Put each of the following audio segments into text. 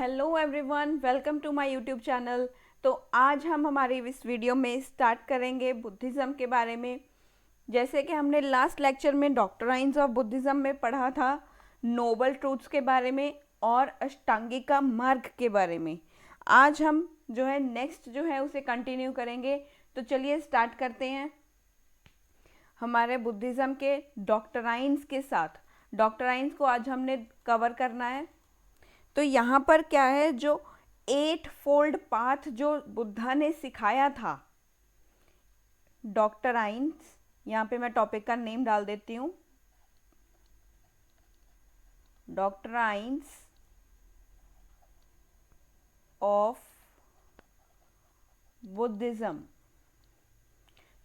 Hello everyone, welcome to my YouTube channel. तो आज हम हमारी इस वीडियो में स्टार्ट करेंगे बुद्धिज़्म के बारे में। जैसे कि हमने लास्ट लेक्चर में डॉक्ट्राइन्स ऑफ बुद्धिज़्म में पढ़ा था नोबल ट्रूथ्स के बारे में और अष्टांगिका मार्ग के बारे में। आज हम जो है नेक्स्ट जो है उसे कंटिन्यू करेंगे। तो चलिए स्टार्ट करते हैं हमारे बुद्धिज़्म के डॉक्ट्राइन्स के साथ। डॉक्ट्राइन्स को आज हमने कवर करना है। तो यहाँ पर क्या है, जो 8 फोल्ड पाथ जो बुद्धा ने सिखाया था, डॉक्ट्राइन्स, यहाँ पे मैं टॉपिक का नेम डाल देती हूँ, डॉक्ट्राइन्स ऑफ बुद्धिज़्म।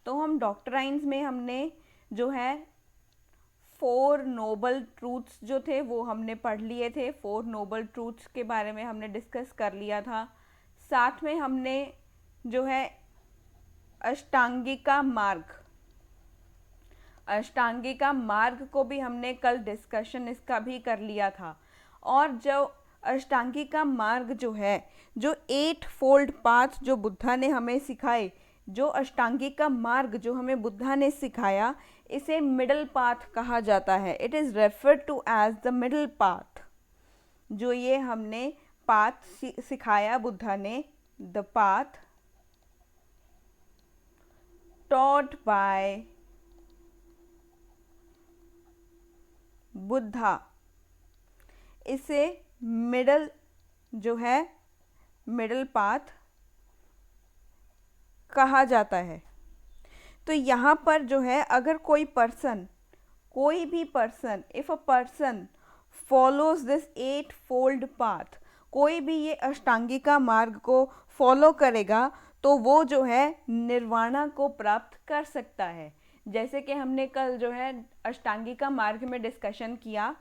तो हम डॉक्ट्राइन्स में हमने जो है 4 नोबल ट्रूथ्स जो थे वो हमने पढ़ लिए थे। 4 नोबल ट्रूथ्स के बारे में हमने डिस्कस कर लिया था। साथ में हमने जो है अष्टांगिका मार्ग को भी हमने कल डिस्कशन इसका भी कर लिया था। और जो अष्टांगिका मार्ग जो है, जो 8 फोल्ड पाथ जो बुद्धा ने हमें सिखाए, जो अष्टांगिका मार्ग जो हमें बुद्धा ने सिखाया, इसे मिडल पाथ कहा जाता है। It is referred to as the middle path. जो ये हमने पाथ सिखाया बुद्धा ने, the path taught by Buddha, इसे मिडल जो है मिडल पाथ कहा जाता है। तो यहाँ पर जो है, अगर कोई भी person, if a person follows this 8 fold path, कोई भी ये अष्टांगिका मार्ग को फॉलो करेगा तो वो जो है निर्वाणा को प्राप्त कर सकता है। जैसे कि हमने कल जो है अष्टांगिका मार्ग में डिस्कशन किया।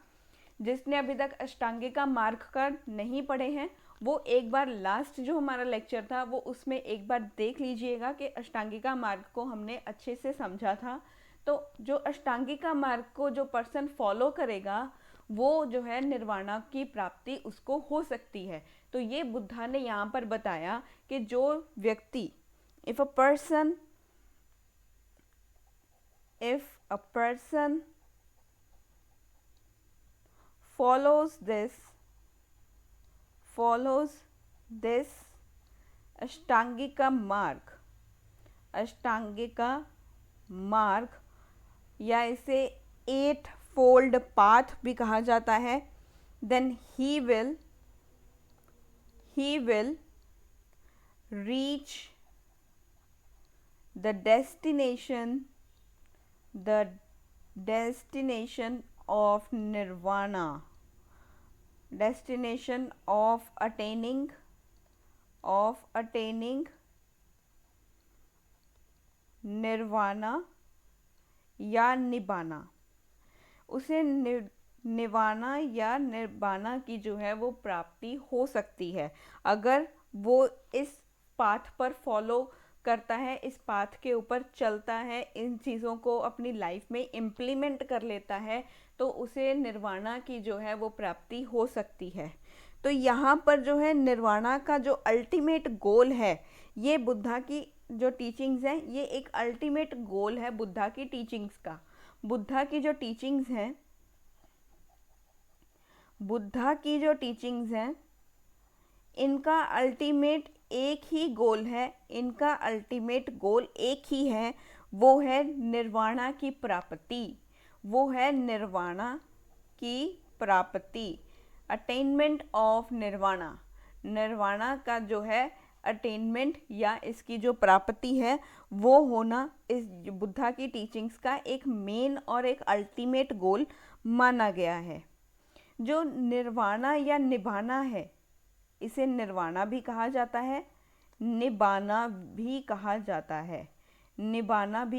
जिसने अभी तक अष्टांगिका मार्ग का नहीं पढ़े हैं, वो एक बार लास्ट जो हमारा लेक्चर था वो उसमें एक बार देख लीजिएगा कि अष्टांगिका मार्ग को हमने अच्छे से समझा था। तो जो अष्टांगिका मार्ग को जो पर्सन फॉलो करेगा वो जो है निर्वाणा की प्राप्ति उसको हो सकती है। तो ये बुद्धा ने यहाँ पर बताया कि जो व्यक्ति, if a person follows this अष्टांगिका मार्ग, या इसे 8 फोल्ड पाथ भी कहा जाता है, then he will reach the destination of nirvana, destination of attaining nirvana या निबाना। उसे निवाना या निर्वाणा की जो है वो प्राप्ति हो सकती है अगर वो इस पाथ पर फॉलो करता है, इस पाथ के ऊपर चलता है, इन चीज़ों को अपनी लाइफ में इम्प्लीमेंट कर लेता है, तो उसे निर्वाणा की जो है वो प्राप्ति हो सकती है। तो यहाँ पर जो है निर्वाणा का जो अल्टीमेट गोल है, ये बुद्धा की जो टीचिंग्स हैं, ये एक अल्टीमेट गोल है बुद्धा की टीचिंग्स का। बुद्धा की जो टीचिंग्स हैं, इनका अल्टीमेट एक ही गोल है, इनका अल्टीमेट गोल एक ही है, वो है निर्वाणा की प्राप्ति, अटेनमेंट ऑफ निर्वाणा का जो है अटेनमेंट या इसकी जो प्राप्ति है वो होना इस बुद्धा की टीचिंग्स का एक मेन और एक अल्टीमेट गोल माना गया है। जो निर्वाणा या निभाना है, इसे निर्वाणा भी कहा जाता है, निबाना भी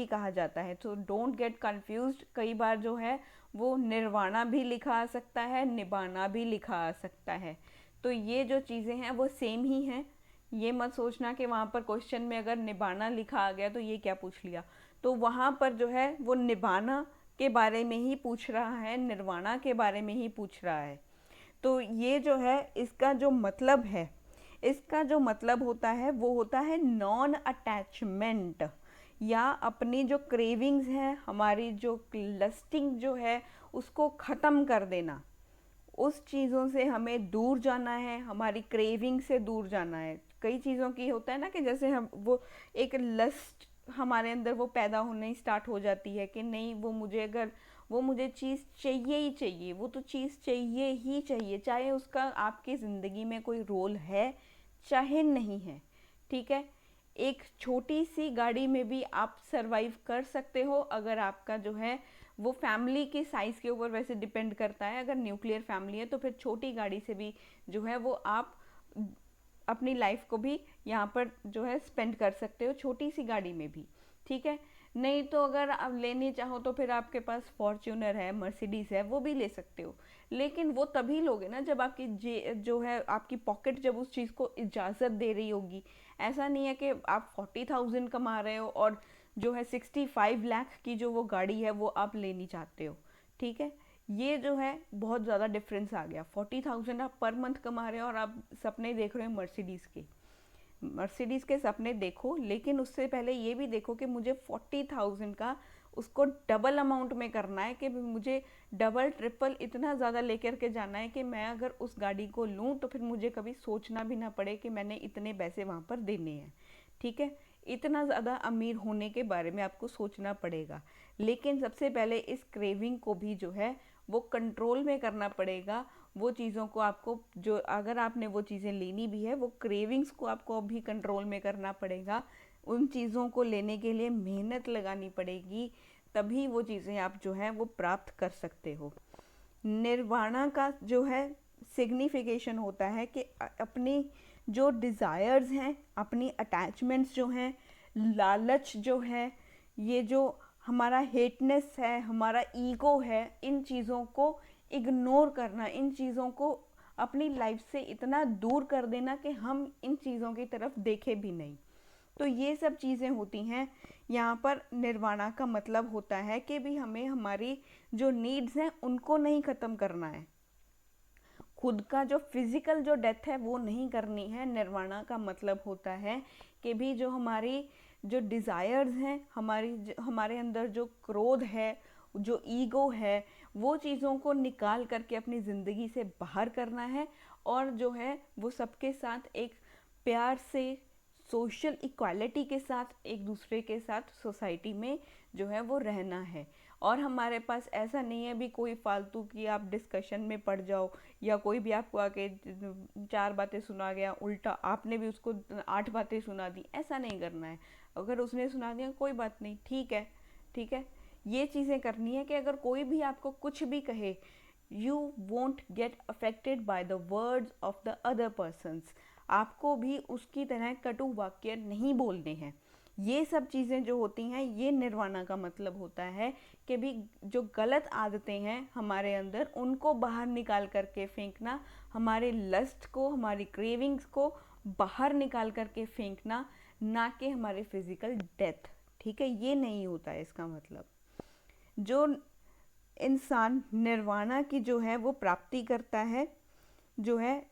कहा जाता है। तो डोंट गेट कंफ्यूज्ड। कई बार जो है वो निर्वाणा भी लिखा आ सकता है, निबाना भी लिखा आ सकता है। तो ये जो चीज़ें हैं वो सेम ही हैं। ये मत सोचना कि वहाँ पर क्वेश्चन में अगर निबाना लिखा आ गया तो ये क्या पूछ लिया। तो वहाँ पर जो है वो निबाना के बारे में ही पूछ रहा है, निर्वाणा के बारे में ही पूछ रहा है। तो ये जो है इसका जो मतलब है, इसका जो मतलब होता है वो होता है नॉन अटैचमेंट, या अपनी जो क्रेविंग्स हैं, हमारी जो लस्टिंग जो है उसको ख़त्म कर देना। उस चीज़ों से हमें दूर जाना है, हमारी क्रेविंग से दूर जाना है। कई चीज़ों की होता है ना कि जैसे हम वो एक लस्ट हमारे अंदर वो पैदा होने ही स्टार्ट हो जाती है कि नहीं, वो मुझे अगर वो मुझे चीज़ चाहिए ही चाहिए, वो तो चीज़ चाहिए ही चाहिए, चाहे उसका आपकी ज़िंदगी में कोई रोल है चाहे नहीं है। ठीक है, एक छोटी सी गाड़ी में भी आप सरवाइव कर सकते हो अगर आपका जो है वो फैमिली के साइज़ के ऊपर वैसे डिपेंड करता है। अगर न्यूक्लियर फैमिली है तो फिर छोटी गाड़ी से भी जो है वो आप अपनी लाइफ को भी यहाँ पर जो है स्पेंड कर सकते हो, छोटी सी गाड़ी में भी। ठीक है, नहीं तो अगर आप लेनी चाहो तो फिर आपके पास फॉर्च्यूनर है, मर्सिडीज़ है, वो भी ले सकते हो। लेकिन वो तभी लोगे ना जब आपकी जो है आपकी पॉकेट जब उस चीज़ को इजाज़त दे रही होगी। ऐसा नहीं है कि आप 40,000 कमा रहे हो और जो है 65 लाख की जो वो गाड़ी है वो आप लेनी चाहते हो। ठीक है, ये जो है बहुत ज़्यादा डिफरेंस आ गया। 40,000 आप पर मंथ कमा रहे हो और आप सपने देख रहे हो मर्सिडीज़ के। मर्सिडीज़ के सपने देखो, लेकिन उससे पहले ये भी देखो कि मुझे 40,000 का उसको डबल अमाउंट में करना है, कि मुझे डबल ट्रिपल इतना ज़्यादा लेकर के जाना है कि मैं अगर उस गाड़ी को लूँ तो फिर मुझे कभी सोचना भी ना पड़े कि मैंने इतने पैसे वहाँ पर देने हैं। ठीक है, इतना ज़्यादा अमीर होने के बारे में आपको सोचना पड़ेगा। लेकिन सबसे पहले इस क्रेविंग को भी जो है वो कंट्रोल में करना पड़ेगा। वो चीज़ों को आपको, जो अगर आपने वो चीज़ें लेनी भी है, वो क्रेविंग्स को आपको अभी कंट्रोल में करना पड़ेगा। उन चीज़ों को लेने के लिए मेहनत लगानी पड़ेगी, तभी वो चीज़ें आप जो है वो प्राप्त कर सकते हो। निर्वाणा का जो है सिग्निफिकेशन होता है कि अपनी जो डिज़ायर्स हैं, अपनी अटैचमेंट्स जो हैं, लालच जो है, ये जो हमारा हेटनेस है, हमारा ईगो है, इन चीज़ों को इग्नोर करना, इन चीज़ों को अपनी लाइफ से इतना दूर कर देना कि हम इन चीज़ों की तरफ देखें भी नहीं। तो ये सब चीज़ें होती हैं। यहाँ पर निर्वाणा का मतलब होता है कि भी हमें हमारी जो नीड्स हैं उनको नहीं ख़त्म करना है, खुद का जो फिजिकल जो डेथ है वो नहीं करनी है। निर्वाणा का मतलब होता है कि भी जो हमारी जो डिज़ायर्स हैं, हमारे अंदर जो क्रोध है, जो ईगो है, वो चीज़ों को निकाल करके अपनी ज़िंदगी से बाहर करना है। और जो है वो सबके साथ एक प्यार से, सोशल इक्वालिटी के साथ, एक दूसरे के साथ सोसाइटी में जो है वो रहना है। और हमारे पास ऐसा नहीं है भी कोई फालतू की आप डिस्कशन में पड़ जाओ, या कोई भी आपको आके 4 बातें सुना गया, उल्टा आपने भी उसको 8 बातें सुना दी, ऐसा नहीं करना है। अगर उसने सुना दिया कोई बात नहीं, ठीक है। ठीक है, ये चीज़ें करनी है कि अगर कोई भी आपको कुछ भी कहे, you won't get affected by the words of the other persons. आपको भी उसकी तरह कटु वाक्य नहीं बोलने हैं। ये सब चीज़ें जो होती हैं, ये निर्वाणा का मतलब होता है कि भी जो गलत आदतें हैं हमारे अंदर उनको बाहर निकाल करके फेंकना, हमारे लस्ट को, हमारी क्रेविंग्स को बाहर निकाल करके फेंकना, ना कि हमारे फिजिकल डेथ। ठीक है, ये नहीं होता है इसका मतलब। जो इंसान निर्वाणा की जो है वो प्राप्ति करता है, जो है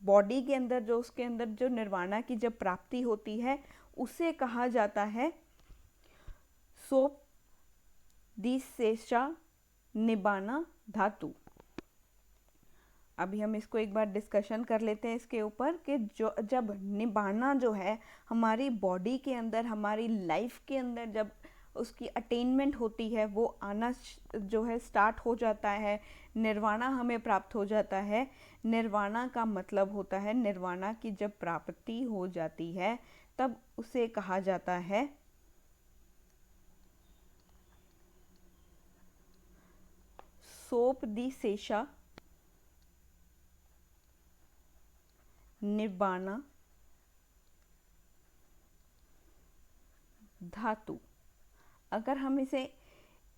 बॉडी के अंदर, जो उसके अंदर जो निर्वाणा की जब प्राप्ति होती है उसे कहा जाता है सोप दिशेषा निबाना धातु। अभी हम इसको एक बार डिस्कशन कर लेते हैं इसके ऊपर कि जो जब निबाना जो है हमारी बॉडी के अंदर, हमारी लाइफ के अंदर जब उसकी अटेनमेंट होती है, वो आना जो है स्टार्ट हो जाता है, निर्वाणा हमें प्राप्त हो जाता है। निर्वाणा का मतलब होता है, निर्वाणा की जब प्राप्ति हो जाती है तब उसे कहा जाता है सोपदिशेषा निबाना धातु। अगर हम इसे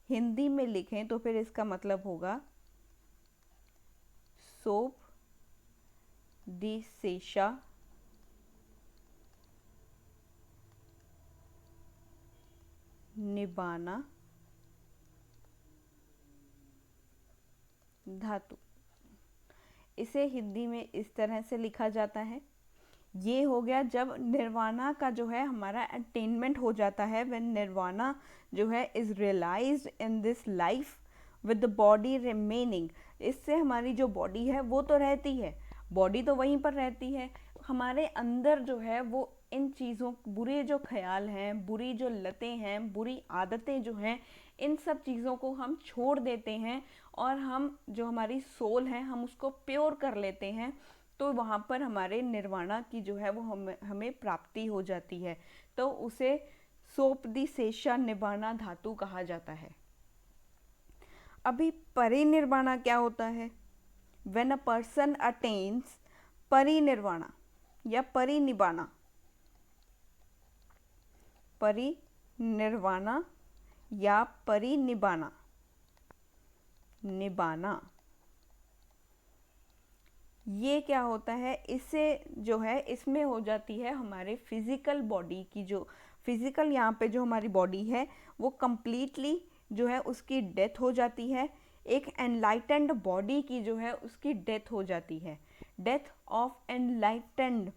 हिंदी में लिखें तो फिर इसका मतलब होगा सोप दिशेषा निबाना धातु। इसे हिंदी में इस तरह से लिखा जाता है। ये हो गया जब निर्वाणा का जो है हमारा अटेनमेंट हो जाता है, व्हेन निर्वाणा जो है is realised in this life with the body remaining. इससे हमारी जो बॉडी है वो तो रहती है, बॉडी तो वहीं पर रहती है, हमारे अंदर जो है वो इन चीज़ों, बुरे जो ख्याल हैं, बुरी जो लतें हैं, बुरी आदतें जो हैं, इन सब चीज़ों को हम छोड़ देते हैं और हम जो हमारी सोल है हम उसको प्योर कर लेते हैं। तो वहाँ पर हमारे निर्वाणा की जो है वो हमें प्राप्ति हो जाती है। तो उसे सोपदिशेषा निबाना धातु कहा जाता है। अभी परिनिर्वाणा क्या होता है? व्हेन अ पर्सन अटेन्स परिनिर्वाणा या परिनिबाना, परिनिर्वाणा या परिनिबाना, निबाना, ये क्या होता है? इससे जो है इसमें हो जाती है हमारे फिजिकल बॉडी की, जो फिजिकल यहाँ पे जो हमारी बॉडी है वो कंप्लीटली जो है उसकी डेथ हो जाती है। एक एनलाइटेंड बॉडी की जो है उसकी डेथ हो जाती है। Death of enlightened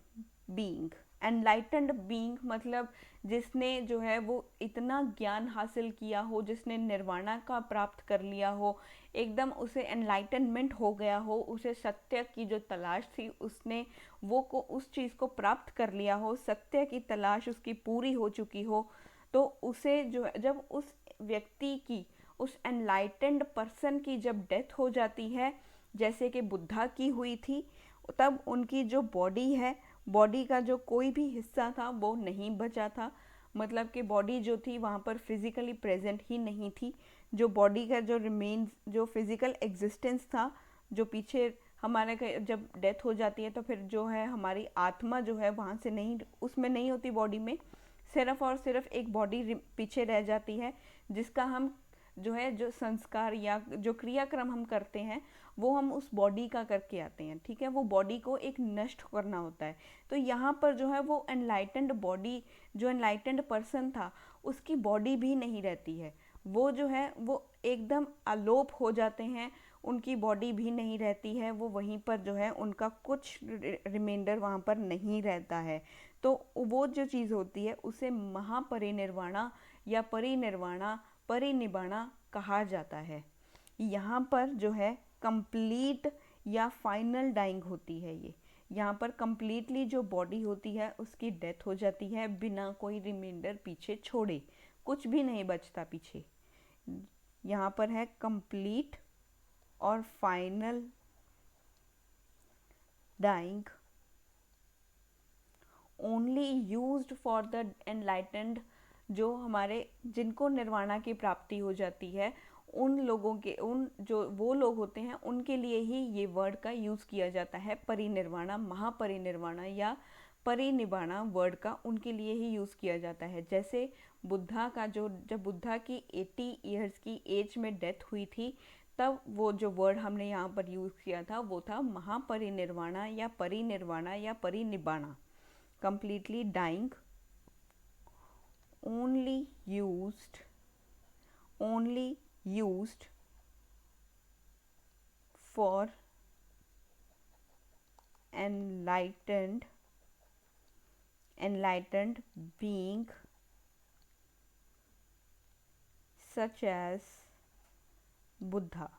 being. Enlightened being मतलब जिसने जो है वो इतना ज्ञान हासिल किया हो, जिसने निर्वाणा का प्राप्त कर लिया हो, एकदम उसे एनलाइटनमेंट हो गया हो, उसे सत्य की जो तलाश थी उसने वो को उस चीज़ को प्राप्त कर लिया हो, सत्य की तलाश उसकी पूरी हो चुकी हो, तो उसे जो जब उस व्यक्ति की, उस एनलाइटेंड पर्सन की जब डेथ हो जाती है, जैसे कि बुद्धा की हुई थी, तब उनकी जो बॉडी है, बॉडी का जो कोई भी हिस्सा था वो नहीं बचा था। मतलब कि बॉडी जो थी वहाँ पर फिजिकली प्रेजेंट ही नहीं थी। जो बॉडी का जो रिमेन्स, जो फिजिकल एग्जिस्टेंस था, जो पीछे हमारे जब डेथ हो जाती है तो फिर जो है हमारी आत्मा जो है वहाँ से नहीं, उसमें नहीं होती बॉडी में, सिर्फ और सिर्फ एक बॉडी पीछे रह जाती है, जिसका हम जो है जो संस्कार या जो क्रियाक्रम हम करते हैं वो हम उस बॉडी का करके आते हैं। ठीक है, वो बॉडी को एक नष्ट करना होता है। तो यहाँ पर जो है वो एनलाइटेंड बॉडी, जो एनलाइटेंड पर्सन था उसकी बॉडी भी नहीं रहती है, वो जो है वो एकदम अलोप हो जाते हैं, उनकी बॉडी भी नहीं रहती है, वो वहीं पर जो है उनका कुछ रिमाइंडर वहाँ पर नहीं रहता है। तो वो जो चीज़ होती है उसे महापरिनिर्वाणा या परिनिर्वाणा, परिनिबाणा कहा जाता है। यहाँ पर जो है कंप्लीट या फाइनल डाइंग होती है। ये यहाँ पर कंप्लीटली जो बॉडी होती है उसकी डेथ हो जाती है बिना कोई रिमाइंडर पीछे छोड़े, कुछ भी नहीं बचता पीछे। यहाँ पर है कंप्लीट और final dying only used for the enlightened. जो हमारे, जिनको निर्वाणा की प्राप्ति हो जाती है, उन लोगों के, उन जो वो लोग होते हैं उनके लिए ही ये वर्ड का यूज़ किया जाता है। परिनिर्वाणा, महापरिनिर्वाणा या परिनिबाणा वर्ड का उनके लिए ही यूज़ किया जाता है। जैसे बुद्धा का जो, जब बुद्धा की 80 ईयर्स की एज में डेथ हुई थी, तब वो जो वर्ड हमने यहाँ पर यूज़ किया था वो था महापरिनिर्वाणा या परिनिर्वाणा या परिनिबाणा। completely dying, only used for enlightened being such as Buddha.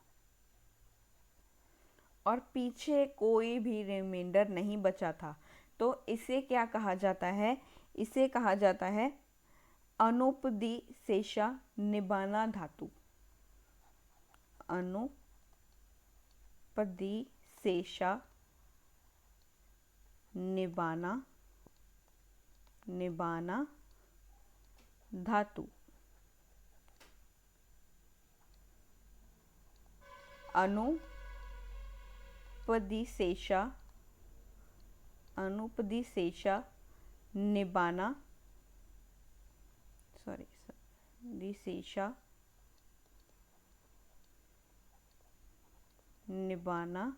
और पीछे कोई भी रिमाइंडर नहीं बचा था। तो इसे क्या कहा जाता है? इसे कहा जाता है अनुपदिशेषा निबाना धातु। अनुपदिशेषा निबाना धातु। अनुपदिशेषा निबाना, दिशेषा निबाना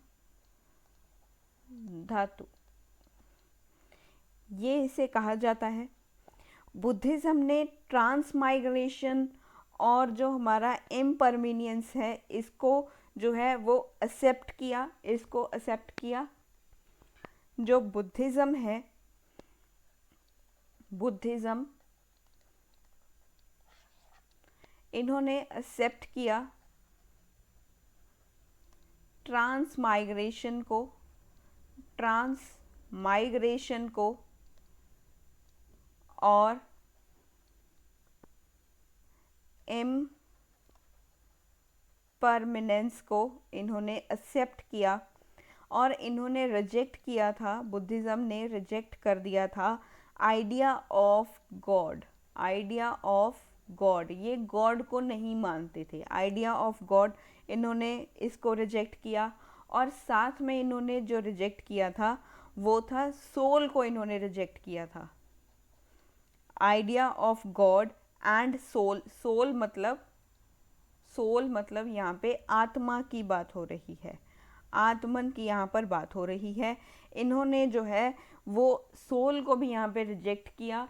धातु, ये इसे कहा जाता है। बुद्धिज्म ने ट्रांसमाइग्रेशन और जो हमारा इम्परमिनियंस है इसको जो है वो एक्सेप्ट किया, इसको एक्सेप्ट किया। जो बुद्धिज़्म है, बुद्धिज़्म इन्होंने एक्सेप्ट किया ट्रांसमाइग्रेशन को, ट्रांसमाइग्रेशन को और इम्परमानेंस को इन्होंने एक्सेप्ट किया। और इन्होंने रिजेक्ट किया था, बुद्धिज़्म ने रिजेक्ट कर दिया था idea of God, idea of God. ये गॉड को नहीं मानते थे, आइडिया ऑफ गॉड इन्होंने इसको रिजेक्ट किया। और साथ में इन्होंने जो रिजेक्ट किया था वो था सोल को इन्होंने रिजेक्ट किया था। Idea of God and soul, soul मतलब यहाँ पे आत्मा की बात हो रही है, आत्मन की यहाँ पर बात हो रही है। इन्होंने जो है वो सोल को भी यहाँ पे रिजेक्ट किया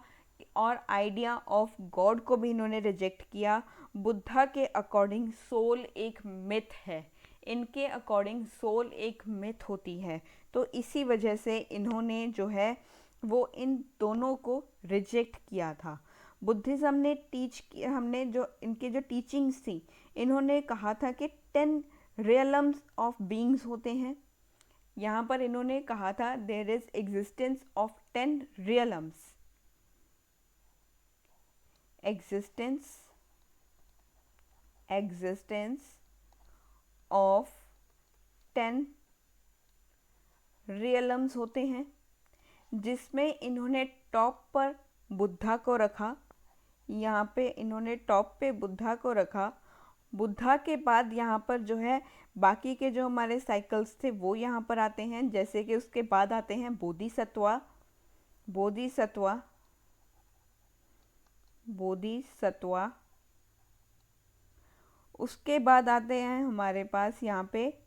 और आइडिया ऑफ गॉड को भी इन्होंने रिजेक्ट किया। बुद्धा के अकॉर्डिंग सोल एक मिथ है, इनके अकॉर्डिंग सोल एक मिथ होती है। तो इसी वजह से इन्होंने जो है वो इन दोनों को रिजेक्ट किया था। बुद्धिज़्म ने टीच किया, हमने जो इनके जो टीचिंग्स थी, इन्होंने कहा था कि 10 रियलम्स ऑफ बीइंग्स होते हैं। यहाँ पर इन्होंने कहा था there is existence of 10 realms, existence of 10 realms होते हैं, जिसमें इन्होंने टॉप पर बुद्धा को रखा। यहाँ पे इन्होंने टॉप पे बुद्धा को रखा। बुद्धा के बाद यहाँ पर जो है बाकी के जो हमारे साइकिल्स थे वो यहाँ पर आते हैं, जैसे कि उसके बाद आते हैं बोधिसत्वा, बोधिसत्वा, बोधिसत्वा। उसके बाद आते हैं हमारे पास यहाँ पे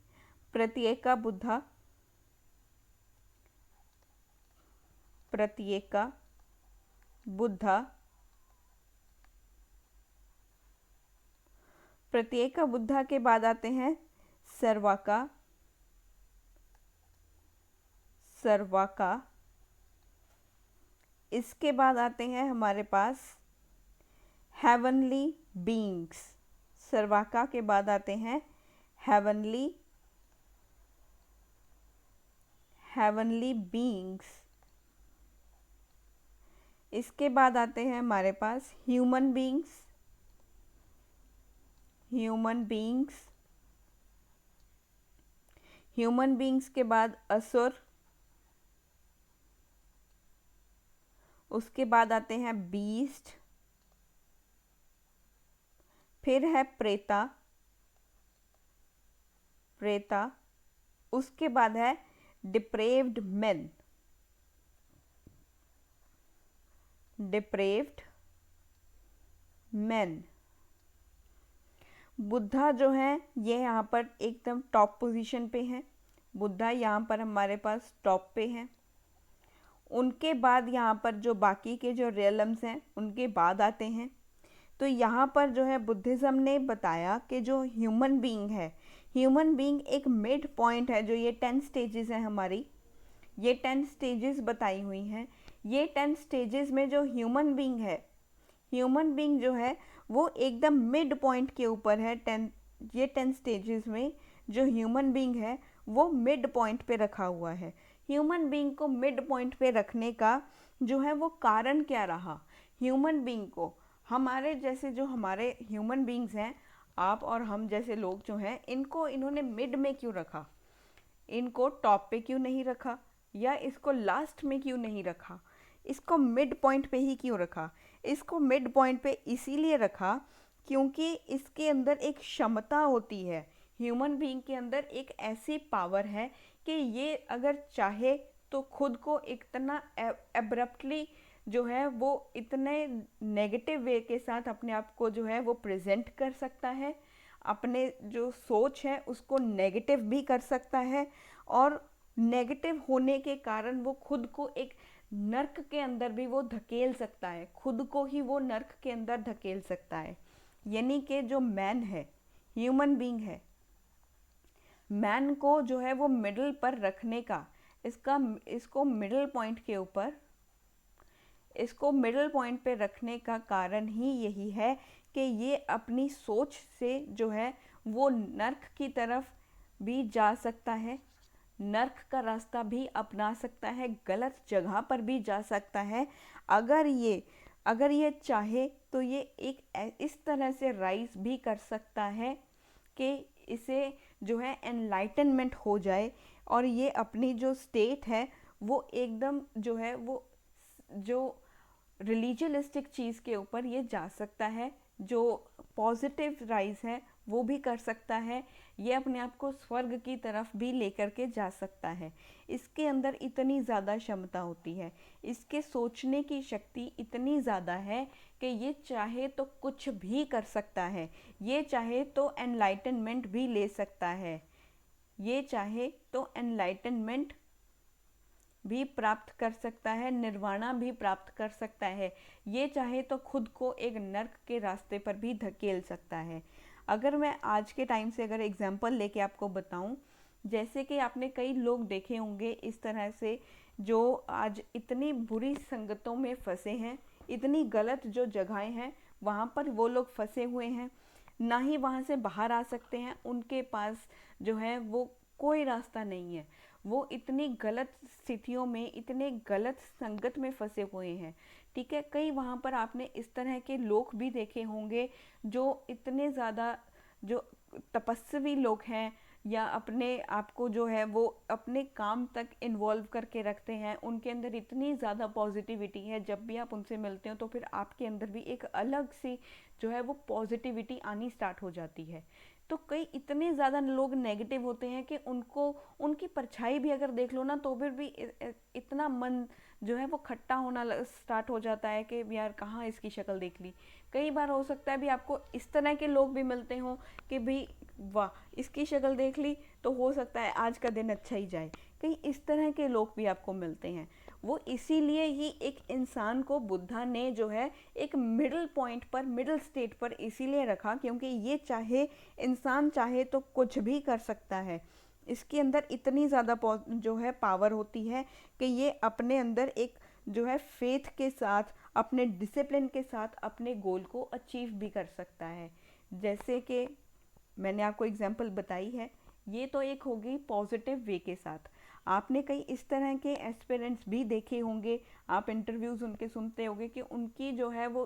प्रत्येका बुद्धा, प्रत्येका बुद्धा। प्रत्येका बुद्धा के बाद आते हैं सर्वाका, सर्वाका। इसके बाद आते हैं हमारे पास हेवनली बीइंग्स, सर्वाका के बाद आते हैं हेवनली, हेवनली बीइंग्स। इसके बाद आते हैं हमारे पास human beings, human beings. Human beings के बाद असुर। उसके बाद आते हैं बीस्ट, फिर है प्रेता, प्रेता। उसके बाद है deprived main, deprived main. Buddha जो है ये यहाँ पर एकदम टॉप पोजीशन पे हैं, बुद्धा यहाँ पर हमारे पास टॉप पे हैं। उनके बाद यहाँ पर जो बाकी के जो रियलम्स हैं उनके बाद आते हैं। तो यहाँ पर जो है बुद्धिज़्म ने बताया कि जो ह्यूमन बीइंग है, ह्यूमन बीइंग एक मिड पॉइंट है। जो ये 10 स्टेजेस हैं हमारी, ये 10 स्टेजेस बताई हुई हैं। ये 10 स्टेजेस में जो ह्यूमन बीइंग है, ह्यूमन बीइंग जो है वो एकदम मिड पॉइंट के ऊपर है। 10, ये 10 स्टेजेस में जो ह्यूमन बीइंग है वो मिड पॉइंट पे रखा हुआ है। ह्यूमन बीइंग को मिड पॉइंट पे रखने का जो है वो कारण क्या रहा? ह्यूमन बीइंग को, हमारे जैसे जो हमारे ह्यूमन बीइंग्स हैं, आप और हम जैसे लोग जो हैं, इनको इन्होंने मिड में क्यों रखा? इनको टॉप पे क्यों नहीं रखा, या इसको लास्ट में क्यों नहीं रखा? इसको मिड पॉइंट पे ही क्यों रखा? इसको मिड पॉइंट पे इसीलिए रखा क्योंकि इसके अंदर एक क्षमता होती है। ह्यूमन बीइंग के अंदर एक ऐसी पावर है कि ये अगर चाहे तो खुद को इतना एब्रप्टली जो है वो इतने नेगेटिव वे के साथ अपने आप को जो है वो प्रेजेंट कर सकता है, अपने जो सोच है उसको नेगेटिव भी कर सकता है, और नेगेटिव होने के कारण वो खुद को एक नर्क के अंदर भी वो धकेल सकता है, खुद को ही वो नर्क के अंदर धकेल सकता है। यानी कि जो मैन है, ह्यूमन बीइंग है, मैन को जो है वो मिडल पर रखने का, इसको मिडल पॉइंट के ऊपर, इसको मिडल पॉइंट पे रखने का कारण ही यही है कि ये अपनी सोच से जो है वो नर्क की तरफ भी जा सकता है, नर्क का रास्ता भी अपना सकता है, गलत जगह पर भी जा सकता है। अगर ये चाहे तो ये इस तरह से राइज भी कर सकता है कि इसे जो है एनलाइटनमेंट हो जाए, और ये अपनी जो स्टेट है वो एकदम जो है वो जो रिलीजियलिस्टिक चीज़ के ऊपर ये जा सकता है, जो पॉजिटिव राइज है वो भी कर सकता है, ये अपने आप को स्वर्ग की तरफ भी लेकर के जा सकता है। इसके अंदर इतनी ज़्यादा क्षमता होती है, इसके सोचने की शक्ति इतनी ज़्यादा है कि ये चाहे तो कुछ भी कर सकता है, ये चाहे तो एनलाइटनमेंट भी ले सकता है, ये चाहे तो एनलाइटनमेंट भी प्राप्त कर सकता है, निर्वाणा भी प्राप्त कर सकता है, ये चाहे तो खुद को एक नर्क के रास्ते पर भी धकेल सकता है। अगर मैं आज के टाइम से अगर एग्जांपल लेके आपको बताऊं, जैसे कि आपने कई लोग देखे होंगे इस तरह से जो आज इतनी बुरी संगतों में फंसे हैं, इतनी गलत जो जगहें हैं वहाँ पर वो लोग फंसे हुए हैं, ना ही वहाँ से बाहर आ सकते हैं, उनके पास जो है वो कोई रास्ता नहीं है, वो इतनी गलत स्थितियों में, इतने गलत संगत में फंसे हुए हैं। ठीक है, कई वहाँ पर आपने इस तरह के लोग भी देखे होंगे जो इतने ज़्यादा जो तपस्वी लोग हैं, या अपने आप को जो है वो अपने काम तक इन्वॉल्व करके रखते हैं, उनके अंदर इतनी ज़्यादा पॉजिटिविटी है, जब भी आप उनसे मिलते हो तो फिर आपके अंदर भी एक अलग सी जो है वो पॉजिटिविटी आनी स्टार्ट हो जाती है। तो कई इतने ज़्यादा लोग नेगेटिव होते हैं कि उनको, उनकी परछाई भी अगर देख लो ना तो फिर भी इतना मन जो है वो खट्टा होना स्टार्ट हो जाता है कि यार कहाँ इसकी शक्ल देख ली। कई बार हो सकता है भी आपको इस तरह के लोग भी मिलते हों कि भाई वाह इसकी शक्ल देख ली तो हो सकता है आज का दिन अच्छा ही जाए, कहीं इस तरह के लोग भी आपको मिलते हैं। वो इसीलिए ही एक इंसान को बुद्धा ने जो है एक मिडिल पॉइंट पर, मिडिल स्टेट पर इसीलिए रखा क्योंकि ये चाहे, इंसान चाहे तो कुछ भी कर सकता है, इसके अंदर इतनी ज़्यादा जो है पावर होती है कि ये अपने अंदर एक जो है फेथ के साथ, अपने डिसिप्लिन के साथ अपने गोल को अचीव भी कर सकता है। जैसे कि मैंने आपको एग्जांपल बताई है, ये तो एक होगी पॉजिटिव वे के साथ। आपने कई इस तरह के एस्पिरेंट्स भी देखे होंगे, आप इंटरव्यूज़ उनके सुनते होंगे कि उनकी जो है वो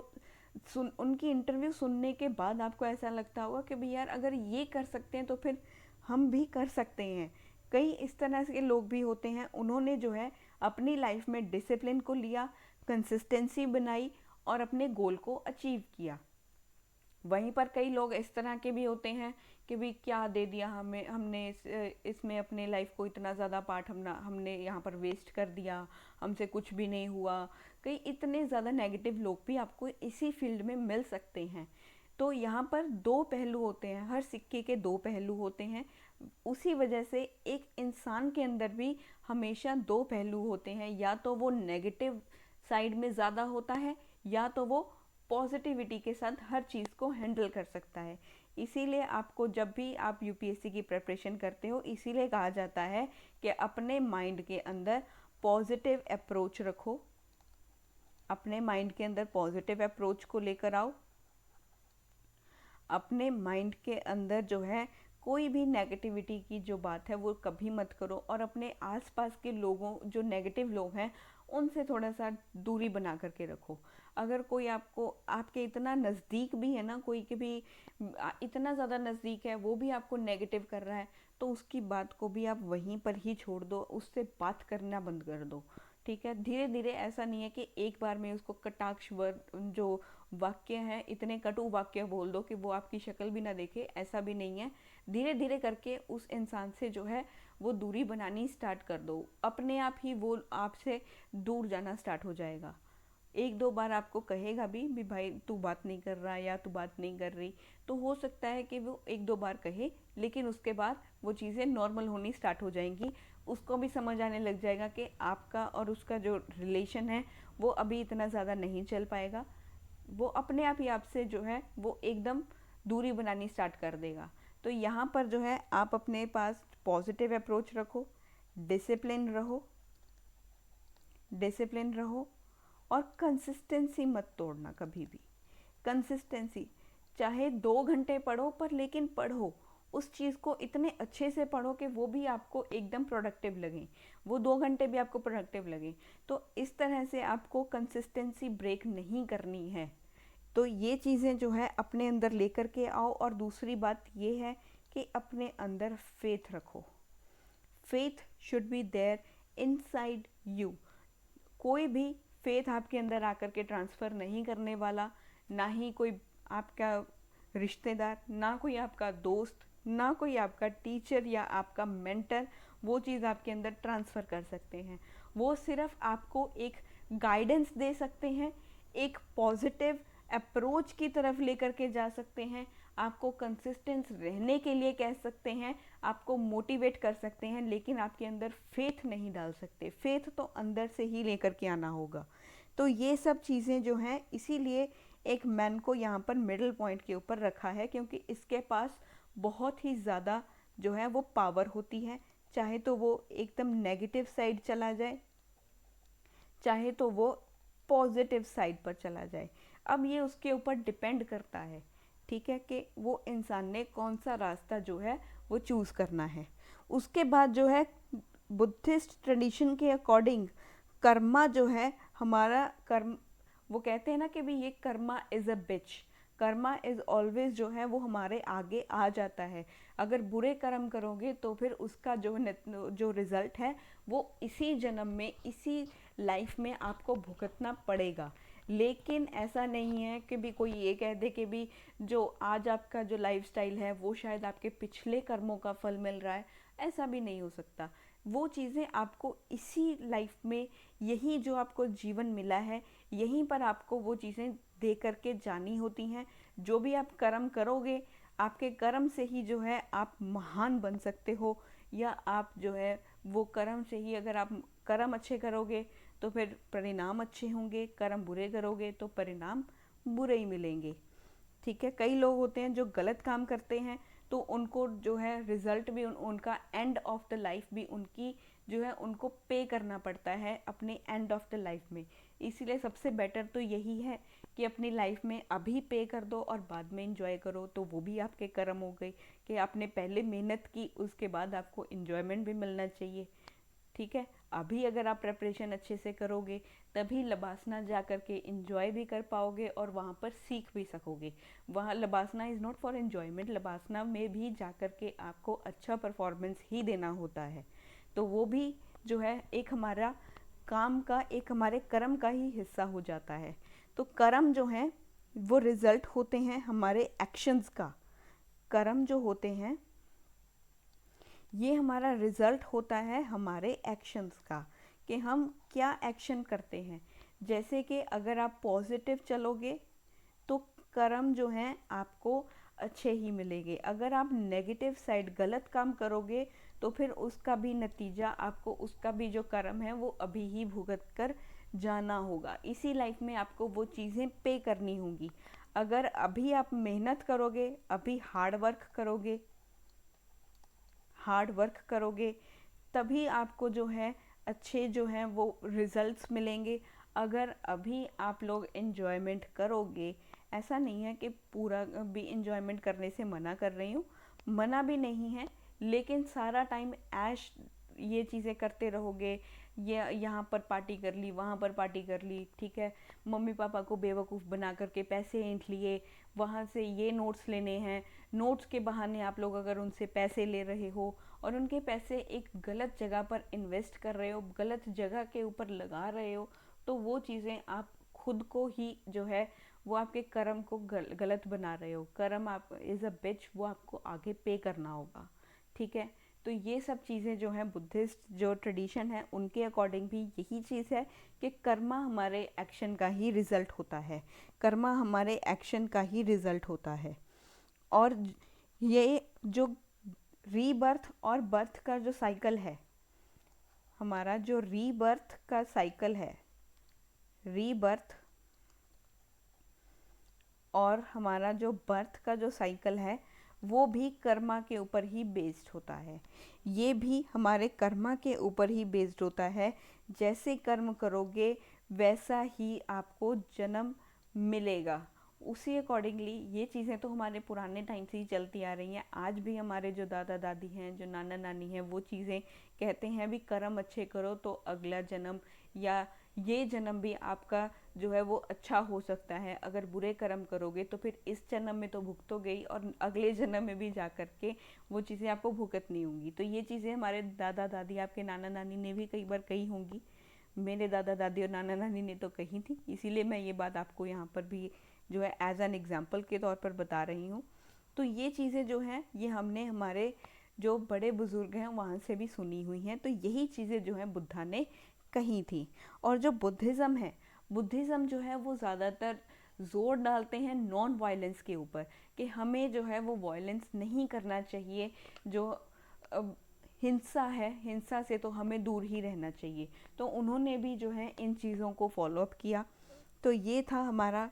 उनकी इंटरव्यू सुनने के बाद आपको ऐसा लगता होगा कि भाई यार अगर ये कर सकते हैं तो फिर हम भी कर सकते हैं। कई इस तरह के लोग भी होते हैं, उन्होंने जो है अपनी लाइफ में डिसिप्लिन को लिया, कंसिस्टेंसी बनाई और अपने गोल को अचीव किया। वहीं पर कई लोग इस तरह के भी होते हैं कि भाई क्या दे दिया हमें, हमने इसमें अपने लाइफ को इतना ज़्यादा पार्ट हमने यहाँ पर वेस्ट कर दिया, हमसे कुछ भी नहीं हुआ। कई इतने ज़्यादा नेगेटिव लोग भी आपको इसी फील्ड में मिल सकते हैं। तो यहाँ पर दो पहलू होते हैं, हर सिक्के के दो पहलू होते हैं। उसी वजह से एक इंसान के अंदर भी हमेशा दो पहलू होते हैं, या तो वो नेगेटिव साइड में ज़्यादा होता है या तो वो पॉजिटिविटी के साथ हर चीज़ को हैंडल कर सकता है। इसीलिए आपको जब भी आप यूपीएससी की प्रिपरेशन करते हो, इसीलिए कहा जाता है कि अपने माइंड के अंदर पॉजिटिव अप्रोच रखो, अपने माइंड के अंदर पॉजिटिव अप्रोच को लेकर आओ। अपने माइंड के अंदर जो है कोई भी नेगेटिविटी की जो बात है वो कभी मत करो, और अपने आसपास के लोगों, जो नेगेटिव लोग हैं, उनसे थोड़ा सा दूरी बना करके रखो। अगर कोई आपको, आपके इतना नज़दीक भी है ना, कोई के भी इतना ज़्यादा नज़दीक है, वो भी आपको नेगेटिव कर रहा है, तो उसकी बात को भी आप वहीं पर ही छोड़ दो, उससे बात करना बंद कर दो। ठीक है, धीरे धीरे, ऐसा नहीं है कि एक बार में उसको कटाक्ष वर्ड जो वाक्य हैं, इतने कटु वाक्य बोल दो कि वो आपकी शक्ल भी ना देखे, ऐसा भी नहीं है। धीरे धीरे करके उस इंसान से जो है वो दूरी बनानी स्टार्ट कर दो, अपने आप ही वो आपसे दूर जाना स्टार्ट हो जाएगा। एक दो बार आपको कहेगा भी भाई तू बात नहीं कर रहा या तू बात नहीं कर रही, तो हो सकता है कि वो एक दो बार कहे, लेकिन उसके बाद वो चीज़ें नॉर्मल होनी स्टार्ट हो जाएंगी। उसको भी समझ आने लग जाएगा कि आपका और उसका जो रिलेशन है वो अभी इतना ज़्यादा नहीं चल पाएगा। वो अपने आप ही आपसे जो है वो एकदम दूरी बनानी स्टार्ट कर देगा। तो यहाँ पर जो है आप अपने पास पॉजिटिव अप्रोच रखो, डिसिप्लिन रहो और कंसिस्टेंसी मत तोड़ना कभी भी। कंसिस्टेंसी, चाहे 2 घंटे पढ़ो पर लेकिन पढ़ो, उस चीज़ को इतने अच्छे से पढ़ो कि वो भी आपको एकदम प्रोडक्टिव लगे, वो 2 घंटे भी आपको प्रोडक्टिव लगे। तो इस तरह से आपको कंसिस्टेंसी ब्रेक नहीं करनी है। तो ये चीज़ें जो है अपने अंदर लेकर के आओ। और दूसरी बात ये है कि अपने अंदर फेथ रखो। Faith should be there inside you. कोई भी फेथ आपके अंदर आकर के ट्रांसफ़र नहीं करने वाला, ना ही कोई आपका रिश्तेदार, ना कोई आपका दोस्त, ना कोई आपका टीचर या आपका मेंटर वो चीज़ आपके अंदर ट्रांसफ़र कर सकते हैं। वो सिर्फ आपको एक गाइडेंस दे सकते हैं, एक पॉजिटिव अप्रोच की तरफ लेकर के जा सकते हैं, आपको कंसिस्टेंस रहने के लिए कह सकते हैं, आपको मोटिवेट कर सकते हैं, लेकिन आपके अंदर फेथ नहीं डाल सकते। फेथ तो अंदर से ही लेकर के आना होगा। तो ये सब चीज़ें जो हैं, इसीलिए एक मैन को यहाँ पर मिडिल पॉइंट के ऊपर रखा है, क्योंकि इसके पास बहुत ही ज़्यादा जो है वो पावर होती है। चाहे तो वो एकदम नेगेटिव साइड चला जाए, चाहे तो वो पॉजिटिव साइड पर चला जाए। अब ये उसके ऊपर डिपेंड करता है, ठीक है, कि वो इंसान ने कौन सा रास्ता जो है वो चूज़ करना है। उसके बाद जो है बुद्धिस्ट ट्रेडिशन के अकॉर्डिंग कर्मा जो है हमारा कर्म, वो कहते हैं ना कि भी ये karma is a bitch. Karma is always जो है वो हमारे आगे आ जाता है। अगर बुरे कर्म करोगे तो फिर उसका जो रिज़ल्ट है वो इसी जन्म में, इसी लाइफ में आपको भुगतना पड़ेगा। लेकिन ऐसा नहीं है कि भी कोई ये कह दे कि भी जो आज आपका जो लाइफस्टाइल है वो शायद आपके पिछले कर्मों का फल मिल रहा है। ऐसा भी नहीं हो सकता। वो चीज़ें आपको इसी लाइफ में, यही जो आपको जीवन मिला है, यहीं पर आपको वो चीज़ें दे करके जानी होती हैं। जो भी आप कर्म करोगे, आपके कर्म से ही जो है आप महान बन सकते हो, या आप जो है वो कर्म से ही, अगर आप कर्म अच्छे करोगे तो फिर परिणाम अच्छे होंगे, कर्म बुरे करोगे तो परिणाम बुरे ही मिलेंगे। ठीक है, कई लोग होते हैं जो गलत काम करते हैं तो उनको जो है रिजल्ट भी उनका एंड ऑफ द लाइफ भी उनकी जो है उनको पे करना पड़ता है अपने एंड ऑफ द लाइफ में। इसीलिए सबसे बेटर तो यही है कि अपनी लाइफ में अभी पे कर दो और बाद में इंजॉय करो। तो वो भी आपके कर्म हो गई कि आपने पहले मेहनत की, उसके बाद आपको इंजॉयमेंट भी मिलना चाहिए। ठीक है, अभी अगर आप प्रेपरेशन अच्छे से करोगे तभी लबासना जा कर के इंजॉय भी कर पाओगे और वहाँ पर सीख भी सकोगे। वहाँ LBSNAA is not for enjoyment, LBSNAA में भी जा कर के आपको अच्छा परफॉर्मेंस ही देना होता है। तो वो भी जो है एक हमारा काम का, एक हमारे कर्म का ही हिस्सा हो जाता है। तो कर्म जो हैं वो रिज़ल्ट होते हैं हमारे एक्शंस का। कर्म जो होते हैं ये हमारा रिज़ल्ट होता है हमारे एक्शंस का, कि हम क्या एक्शन करते हैं। जैसे कि अगर आप पॉजिटिव चलोगे तो कर्म जो हैं आपको अच्छे ही मिलेंगे। अगर आप नेगेटिव साइड गलत काम करोगे तो फिर उसका भी नतीजा आपको, उसका भी जो कर्म है वो अभी ही भुगत कर जाना होगा। इसी लाइफ में आपको वो चीज़ें पे करनी होंगी। अगर अभी आप मेहनत करोगे, अभी हार्ड वर्क करोगे तभी आपको जो है अच्छे जो हैं वो रिज़ल्ट्स मिलेंगे। अगर अभी आप लोग इन्जॉयमेंट करोगे, ऐसा नहीं है कि पूरा भी इन्जॉयमेंट करने से मना कर रही हूँ, मना भी नहीं है, लेकिन सारा टाइम ऐश ये चीज़ें करते रहोगे, ये यहाँ पर पार्टी कर ली, वहाँ पर पार्टी कर ली, ठीक है, मम्मी पापा को बेवकूफ़ बना करके पैसे ऐंठ लिए, वहाँ से ये नोट्स लेने हैं, नोट्स के बहाने आप लोग अगर उनसे पैसे ले रहे हो और उनके पैसे एक गलत जगह पर इन्वेस्ट कर रहे हो, गलत जगह के ऊपर लगा रहे हो, तो वो चीज़ें आप खुद को ही जो है वो आपके कर्म को गलत बना रहे हो। कर्म आप इज़ अ बिच, वो आपको आगे पे करना होगा। ठीक है, तो ये सब चीज़ें जो हैं बुद्धिस्ट जो ट्रेडिशन है उनके अकॉर्डिंग भी यही चीज़ है कि कर्मा हमारे एक्शन का ही रिज़ल्ट होता है। कर्मा हमारे एक्शन का ही रिज़ल्ट होता है। और ये जो रीबर्थ और बर्थ का जो साइकिल है, हमारा जो रीबर्थ का साइकिल है, रीबर्थ और हमारा जो बर्थ का जो साइकिल है वो भी कर्मा के ऊपर ही बेस्ड होता है। ये भी हमारे कर्मा के ऊपर ही बेस्ड होता है। जैसे कर्म करोगे वैसा ही आपको जन्म मिलेगा। उसी अकॉर्डिंगली ये चीज़ें तो हमारे पुराने टाइम से ही चलती आ रही हैं। आज भी हमारे जो दादा दादी हैं, जो नाना नानी हैं, वो चीज़ें कहते हैं भी कर्म अच्छे करो तो अगला जन्म या ये जन्म भी आपका जो है वो अच्छा हो सकता है। अगर बुरे कर्म करोगे तो फिर इस जन्म में तो भुगतोगे ही, और अगले जन्म में भी जा कर के वो चीज़ें आपको भुगतनी होंगी। तो ये चीज़ें हमारे दादा दादी, आपके नाना नानी ने भी कई बार कही होंगी। मेरे दादा दादी और नाना नानी ने तो कही थी, इसीलिए मैं ये बात आपको यहाँ पर भी जो है एज एन एग्जाम्पल के तौर पर बता रही हूँ। तो ये चीज़ें जो हैं ये हमने हमारे जो बड़े बुजुर्ग हैं वहाँ से भी सुनी हुई हैं। तो यही चीज़ें जो हैं बुद्धा ने कही थी। और जो बुद्धिज़्म है, बुद्धिज़्म जो है वो ज़्यादातर जोर डालते हैं नॉन वायलेंस के ऊपर, कि हमें जो है वो वायलेंस नहीं करना चाहिए। जो हिंसा है, हिंसा से तो हमें दूर ही रहना चाहिए। तो उन्होंने भी जो है इन चीज़ों को फॉलोअप किया। तो ये था हमारा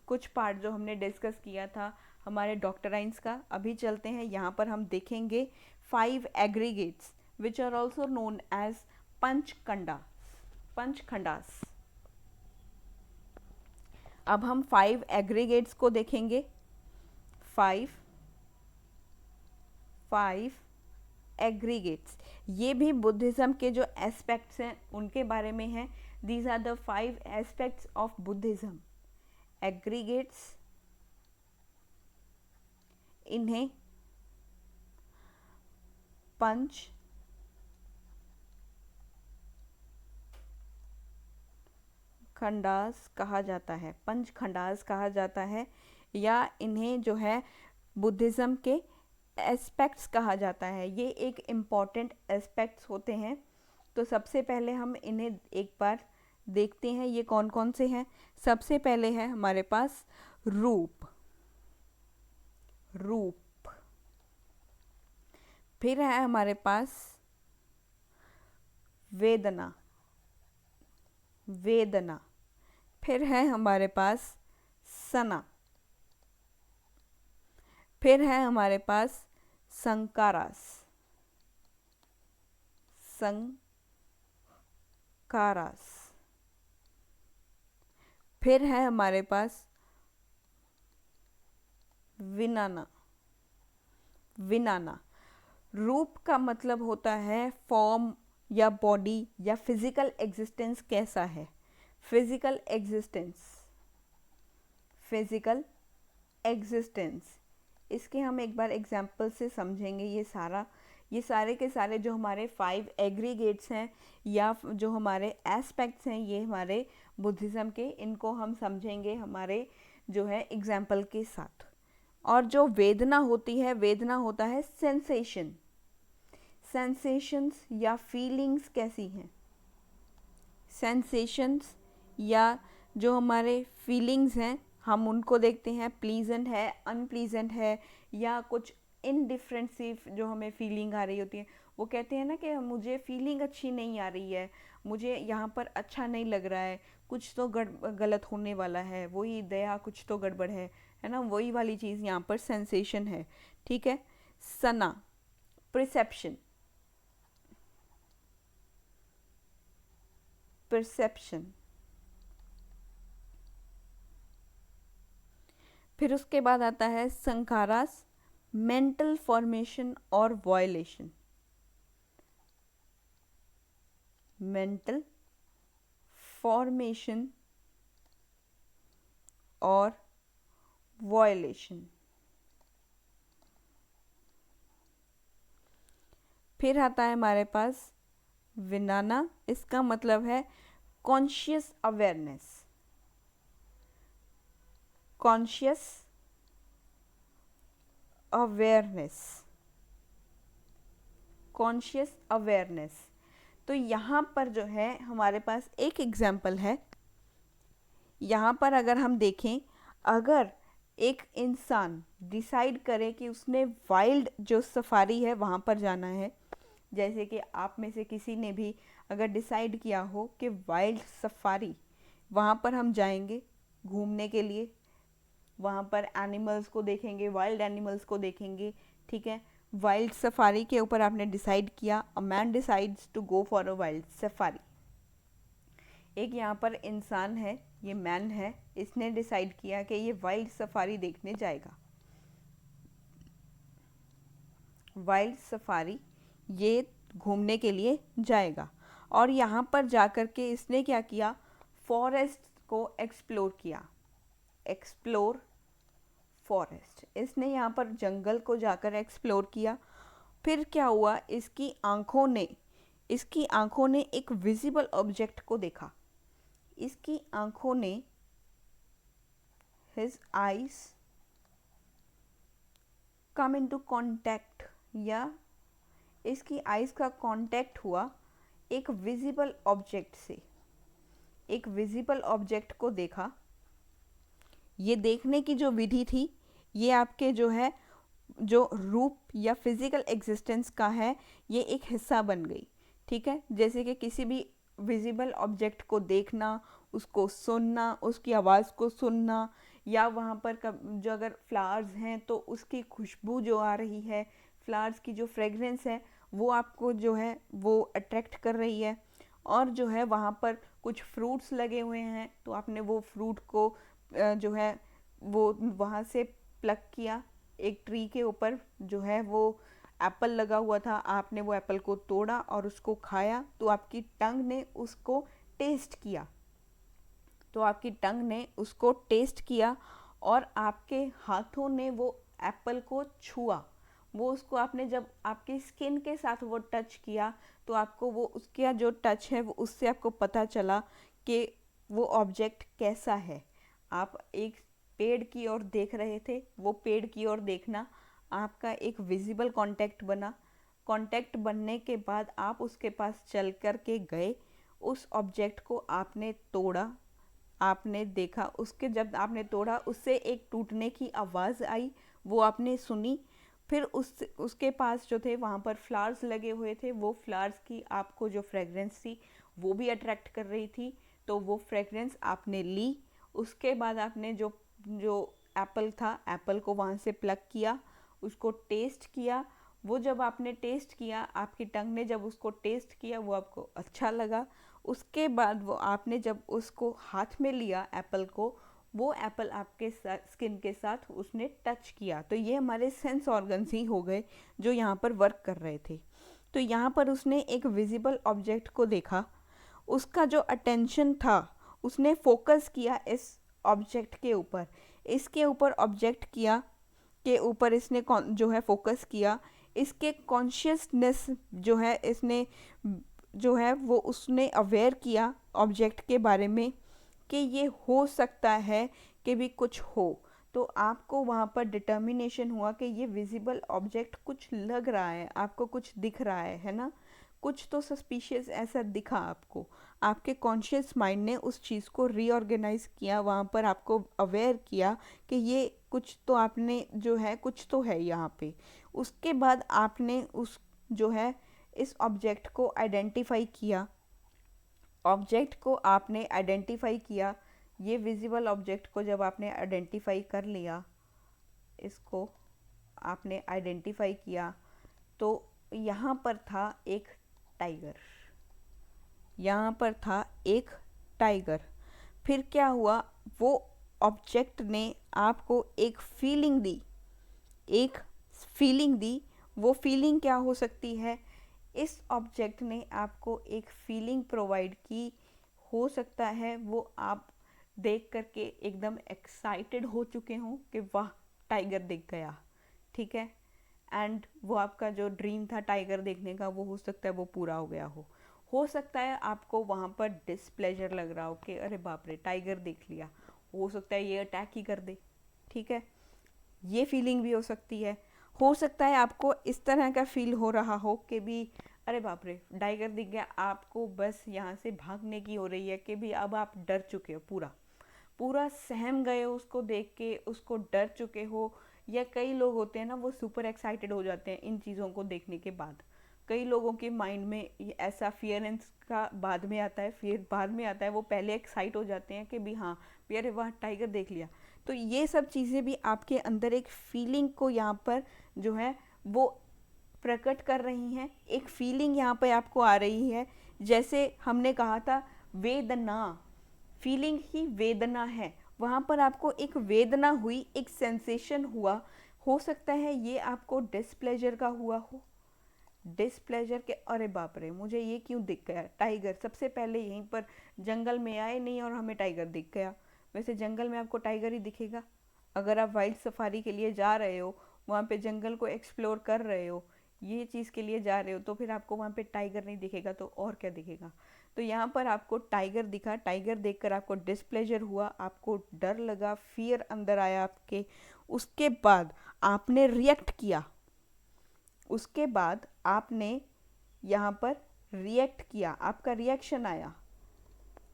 कुछ पार्ट जो हमने डिस्कस किया था हमारे डॉक्टराइंस का। अभी चलते हैं, यहाँ पर हम देखेंगे 5 aggregates which are also known as panchakhandas. अब हम 5 एग्रीगेट्स को देखेंगे। 5 एग्रीगेट्स, ये भी बुद्धिज़्म के जो एस्पेक्ट्स हैं उनके बारे में है। These are the 5 aspects of Buddhism. Aggregates, इन्हें पंच खंडास कहा जाता है, पंचखंडास कहा जाता है, या इन्हें जो है बुद्धिज़्म के एस्पेक्ट्स कहा जाता है। ये एक इम्पॉर्टेंट एस्पेक्ट्स होते हैं। तो सबसे पहले हम इन्हें एक बार देखते हैं, ये कौन कौन से हैं। सबसे पहले है हमारे पास रूप। फिर है हमारे पास वेदना। फिर है हमारे पास सना। फिर है हमारे पास संकारास। फिर है हमारे पास विनाना। रूप का मतलब होता है फॉर्म या बॉडी या फिजिकल एग्जिस्टेंस कैसा है। फिजिकल एग्जिस्टेंस, इसके हम एक बार एग्जाम्पल से समझेंगे। ये सारे के सारे जो हमारे 5 एग्रीगेट्स हैं या जो हमारे एस्पेक्ट्स हैं, ये हमारे बुद्धिज़्म के, इनको हम समझेंगे हमारे जो है एग्जाम्पल के साथ। और जो वेदना होती है, वेदना होता है सेंसेशंस या फीलिंग्स कैसी हैं। सेंसेशंस या जो हमारे फीलिंग्स हैं हम उनको देखते हैं, प्लीजेंट है, अनप्लीजेंट है, या कुछ इनडिफरेंट सी जो हमें फीलिंग आ रही होती है। वो कहते हैं ना कि मुझे फीलिंग अच्छी नहीं आ रही है, मुझे यहाँ पर अच्छा नहीं लग रहा है, कुछ तो गलत होने वाला है, वही दया कुछ तो गड़बड़ है ना, वही वाली चीज़ यहाँ पर सेंसेशन है। ठीक है। सना, परसेप्शन। फिर उसके बाद आता है संखारास, मेंटल फॉर्मेशन और वॉयलेशन। मेंटल फॉर्मेशन और वॉयलेशन। फिर आता है हमारे पास विनाना, इसका मतलब है कॉन्शियस अवेयरनेस। Conscious awareness. तो यहाँ पर जो है हमारे पास एक एग्जाम्पल है। यहाँ पर अगर हम देखें, अगर एक इंसान डिसाइड करे कि उसने वाइल्ड जो सफारी है वहाँ पर जाना है, जैसे कि आप में से किसी ने भी अगर डिसाइड किया हो कि वाइल्ड सफारी वहाँ पर हम जाएंगे घूमने के लिए, वहाँ पर एनिमल्स को देखेंगे, वाइल्ड एनिमल्स को देखेंगे, ठीक है। वाइल्ड सफारी के ऊपर आपने डिसाइड किया, a man decides to go for a wild safari. एक यहाँ पर इंसान है, ये मैन है, इसने डिसाइड किया कि ये वाइल्ड सफारी देखने जाएगा। वाइल्ड सफारी ये घूमने के लिए जाएगा और यहाँ पर जाकर के इसने क्या किया, फॉरेस्ट को एक्सप्लोर किया। एक्सप्लोर फॉरेस्ट, इसने यहाँ पर जंगल को जाकर एक्सप्लोर किया। फिर क्या हुआ, इसकी आंखों ने एक विजिबल ऑब्जेक्ट को देखा। इसकी आंखों ने, his eyes come into contact, या इसकी आईज का कांटेक्ट हुआ एक विजिबल ऑब्जेक्ट से। एक विजिबल ऑब्जेक्ट को देखा। ये देखने की जो विधि थी, ये आपके जो है, जो रूप या फिजिकल एग्जिस्टेंस का है, ये एक हिस्सा बन गई, ठीक है। जैसे कि किसी भी विजिबल ऑब्जेक्ट को देखना, उसको सुनना, उसकी आवाज़ को सुनना, या वहाँ पर जो अगर फ्लावर्स हैं तो उसकी खुशबू जो आ रही है, फ्लावर्स की जो फ्रेगरेंस है वो आपको जो है वो अट्रैक्ट कर रही है। और जो है वहाँ पर कुछ फ्रूट्स लगे हुए हैं तो आपने वो फ्रूट को जो है वो वहाँ से प्लक किया। एक ट्री के ऊपर जो है वो एप्पल लगा हुआ था, आपने वो एप्पल को तोड़ा और उसको खाया, तो आपकी टंग ने उसको टेस्ट किया। तो आपकी टंग ने उसको टेस्ट किया और आपके हाथों ने वो एप्पल को छुआ। वो उसको आपने जब आपकी स्किन के साथ वो टच किया तो आपको वो उसका जो टच है वो उससे आपको पता चला कि वो ऑब्जेक्ट कैसा है। आप एक पेड़ की ओर देख रहे थे, वो पेड़ की ओर देखना आपका एक विजिबल कांटेक्ट बना। कांटेक्ट बनने के बाद आप उसके पास चल कर के गए, उस ऑब्जेक्ट को आपने तोड़ा, आपने देखा, उसके जब आपने तोड़ा उससे एक टूटने की आवाज़ आई, वो आपने सुनी। फिर उसके पास जो थे वहाँ पर फ्लावर्स लगे हुए थे, वो फ्लावर्स की आपको जो फ्रेगरेंस थी वो भी अट्रैक्ट कर रही थी, तो वो फ्रेगरेंस आपने ली। उसके बाद आपने जो जो एप्पल था, एप्पल को वहाँ से प्लक किया, उसको टेस्ट किया। वो जब आपने टेस्ट किया, आपकी टंग ने जब उसको टेस्ट किया, वो आपको अच्छा लगा। उसके बाद वो आपने जब उसको हाथ में लिया एप्पल को, वो एप्पल आपके स्किन के साथ उसने टच किया। तो ये हमारे सेंस ऑर्गन्स ही हो गए जो यहाँ पर वर्क कर रहे थे। तो यहाँ पर उसने एक विजिबल ऑब्जेक्ट को देखा, उसका जो अटेंशन था उसने फोकस किया इस ऑब्जेक्ट के ऊपर, इसके ऊपर ऑब्जेक्ट किया के ऊपर इसने जो है फोकस किया। इसके कॉन्शियसनेस जो है इसने जो है वो उसने अवेयर किया ऑब्जेक्ट के बारे में कि ये हो सकता है कि भी कुछ हो। तो आपको वहाँ पर डिटर्मिनेशन हुआ कि ये विजिबल ऑब्जेक्ट कुछ लग रहा है, आपको कुछ दिख रहा है ना, कुछ तो सस्पिशियस ऐसा दिखा आपको। आपके कॉन्शियस माइंड ने उस चीज़ को रीऑर्गेनाइज किया, वहाँ पर आपको अवेयर किया कि ये कुछ तो आपने जो है कुछ तो है यहाँ पे। उसके बाद आपने उस जो है इस ऑब्जेक्ट को आइडेंटिफाई किया। ऑब्जेक्ट को आपने आइडेंटिफाई किया, ये विजिबल ऑब्जेक्ट को जब आपने आइडेंटिफाई कर लिया, इसको आपने आइडेंटिफाई किया, तो यहाँ पर था एक टाइगर। यहाँ पर था एक टाइगर। फिर क्या हुआ, वो ऑब्जेक्ट ने आपको एक फीलिंग दी, एक फीलिंग दी। वो फीलिंग क्या हो सकती है, इस ऑब्जेक्ट ने आपको एक फीलिंग प्रोवाइड की। हो सकता है वो आप देख करके एकदम एक्साइटेड हो चुके हों कि वाह टाइगर दिख गया, ठीक है। एंड वो आपका जो ड्रीम था टाइगर देखने का, वो हो सकता है वो पूरा हो गया हो सकता है आपको वहाँ पर डिसप्लेजर लग रहा हो कि अरे बाप रे टाइगर देख लिया, हो सकता है ये अटैक ही कर दे, ठीक है। ये फीलिंग भी हो सकती है। हो सकता है आपको इस तरह का फील हो रहा हो कि भी अरे बाप रे टाइगर दिख गया, आपको बस यहाँ से भागने की हो रही है कि भी अब आप डर चुके हो, पूरा पूरा सहम गए हो उसको देख के, उसको डर चुके हो। या कई लोग होते हैं ना, वो सुपर एक्साइटेड हो जाते हैं इन चीज़ों को देखने के बाद। कई लोगों के माइंड में ऐसा फियरेंस का बाद में आता है, फिर बाद में आता है, वो पहले एक्साइट हो जाते हैं कि भी हाँ भी अरे वाह टाइगर देख लिया, तो ये सब चीज़ें भी आपके अंदर एक फीलिंग को यहाँ पर जो है वो प्रकट कर रही हैं। एक फीलिंग यहाँ पे आपको आ रही है, जैसे हमने कहा था वेदना, फीलिंग ही वेदना है। वहाँ पर आपको एक वेदना हुई, एक सेंसेशन हुआ। हो सकता है ये आपको डिसप्लेजर का हुआ हो, डिसप्लेजर के, अरे बाप रे मुझे ये क्यों दिख गया टाइगर, सबसे पहले यहीं पर जंगल में आए नहीं और हमें टाइगर दिख गया। वैसे जंगल में आपको टाइगर ही दिखेगा, अगर आप वाइल्ड सफारी के लिए जा रहे हो, वहाँ पे जंगल को एक्सप्लोर कर रहे हो, ये चीज़ के लिए जा रहे हो, तो फिर आपको वहाँ पे टाइगर नहीं दिखेगा तो और क्या दिखेगा। तो यहाँ पर आपको टाइगर दिखा, टाइगर देखकर आपको डिसप्लेजर हुआ, आपको डर लगा, फियर अंदर आया आपके। उसके बाद आपने रिएक्ट किया, उसके बाद आपने यहाँ पर रिएक्ट किया, आपका रिएक्शन आया,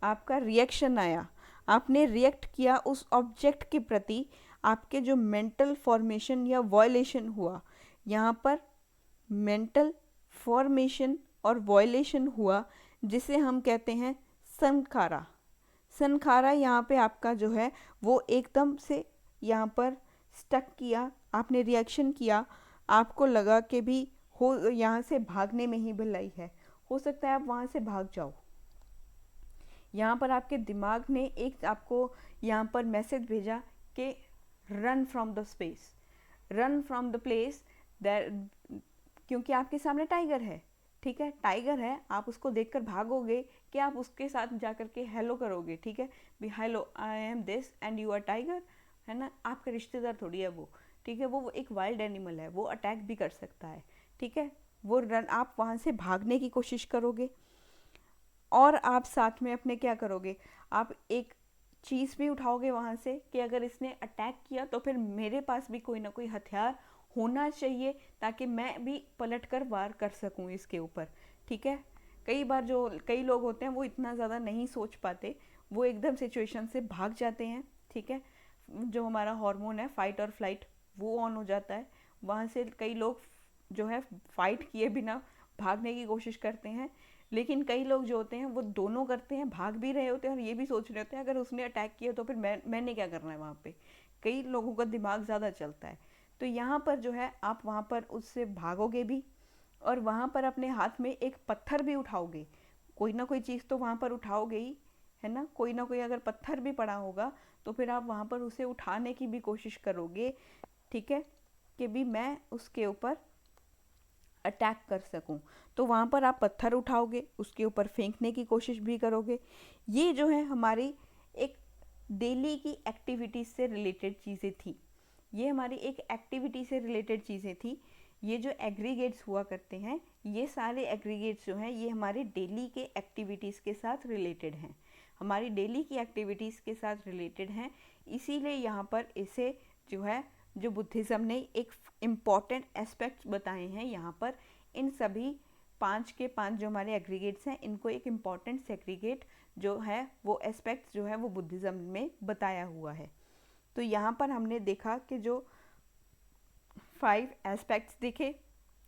आपका रिएक्शन आया, आपने रिएक्ट किया उस ऑब्जेक्ट के प्रति। आपके जो मेंटल फॉर्मेशन या वॉयलेशन हुआ, यहाँ पर मेंटल फॉर्मेशन और वॉयलेशन हुआ, जिसे हम कहते हैं संखारा। संखारा यहाँ पे आपका जो है वो एकदम से यहाँ पर स्टक किया, आपने रिएक्शन किया, आपको लगा कि भी हो यहाँ से भागने में ही भलाई है, हो सकता है आप वहाँ से भाग जाओ। यहाँ पर आपके दिमाग ने एक आपको यहाँ पर मैसेज भेजा कि run from the space, run from the place that, क्योंकि आपके सामने टाइगर है, ठीक है, टाइगर है, आप उसको देखकर भागोगे कि आप उसके साथ जाकर के हेलो करोगे, ठीक है, भी hello I am this and you are tiger, है ना, आपका रिश्तेदार थोड़ी है वो, ठीक है, वो एक वाइल्ड एनिमल है, वो अटैक भी कर सकता है, ठीक है, वो रन, आप वहाँ से भागने की कोशिश करोगे। और आप साथ में अपने क्या करोगे, आप एक चीज़ भी उठाओगे वहाँ से कि अगर इसने अटैक किया तो फिर मेरे पास भी कोई ना कोई हथियार होना चाहिए ताकि मैं भी पलट कर वार कर सकूँ इसके ऊपर, ठीक है। कई बार जो कई लोग होते हैं वो इतना ज़्यादा नहीं सोच पाते, वो एकदम सिचुएशन से भाग जाते हैं, ठीक है, जो हमारा हार्मोन है फाइट और फ्लाइट वो ऑन हो जाता है, वहाँ से कई लोग जो है फाइट किए बिना भागने की कोशिश करते हैं। लेकिन कई लोग जो होते हैं वो दोनों करते हैं, भाग भी रहे होते हैं और ये भी सोच रहे होते हैं अगर उसने अटैक किया तो फिर मैंने क्या करना है वहाँ पे। कई लोगों का दिमाग ज़्यादा चलता है। तो यहाँ पर जो है आप वहाँ पर उससे भागोगे भी और वहाँ पर अपने हाथ में एक पत्थर भी उठाओगे, कोई ना कोई चीज़ तो वहाँ पर उठाओगे ही, है ना, कोई ना कोई अगर पत्थर भी पड़ा होगा तो फिर आप वहाँ पर उसे उठाने की भी कोशिश करोगे, ठीक है, कि भी मैं उसके ऊपर अटैक कर सकूं। तो वहाँ पर आप पत्थर उठाओगे, उसके ऊपर फेंकने की कोशिश भी करोगे। ये जो है हमारी एक डेली की एक्टिविटीज़ से रिलेटेड चीज़ें थी, ये हमारी एक एक्टिविटी से रिलेटेड चीज़ें थी। ये जो एग्रीगेट्स हुआ करते हैं, ये सारे एग्रीगेट्स जो हैं ये हमारे डेली के एक्टिविटीज़ के साथ रिलेटेड हैं, हमारी डेली की एक्टिविटीज़ के साथ रिलेटेड हैं। इसीलिए यहाँ पर इसे जो है जो बुद्धिज़्म ने एक इम्पॉर्टेंट एस्पेक्ट्स बताए हैं यहाँ पर, इन सभी 5 के 5 जो हमारे एग्रीगेट्स हैं इनको एक इम्पॉर्टेंट सेग्रीगेट जो है वो एस्पेक्ट्स जो है वो बुद्धिज़्म में बताया हुआ है। तो यहाँ पर हमने देखा कि जो 5 एस्पेक्ट्स दिखे,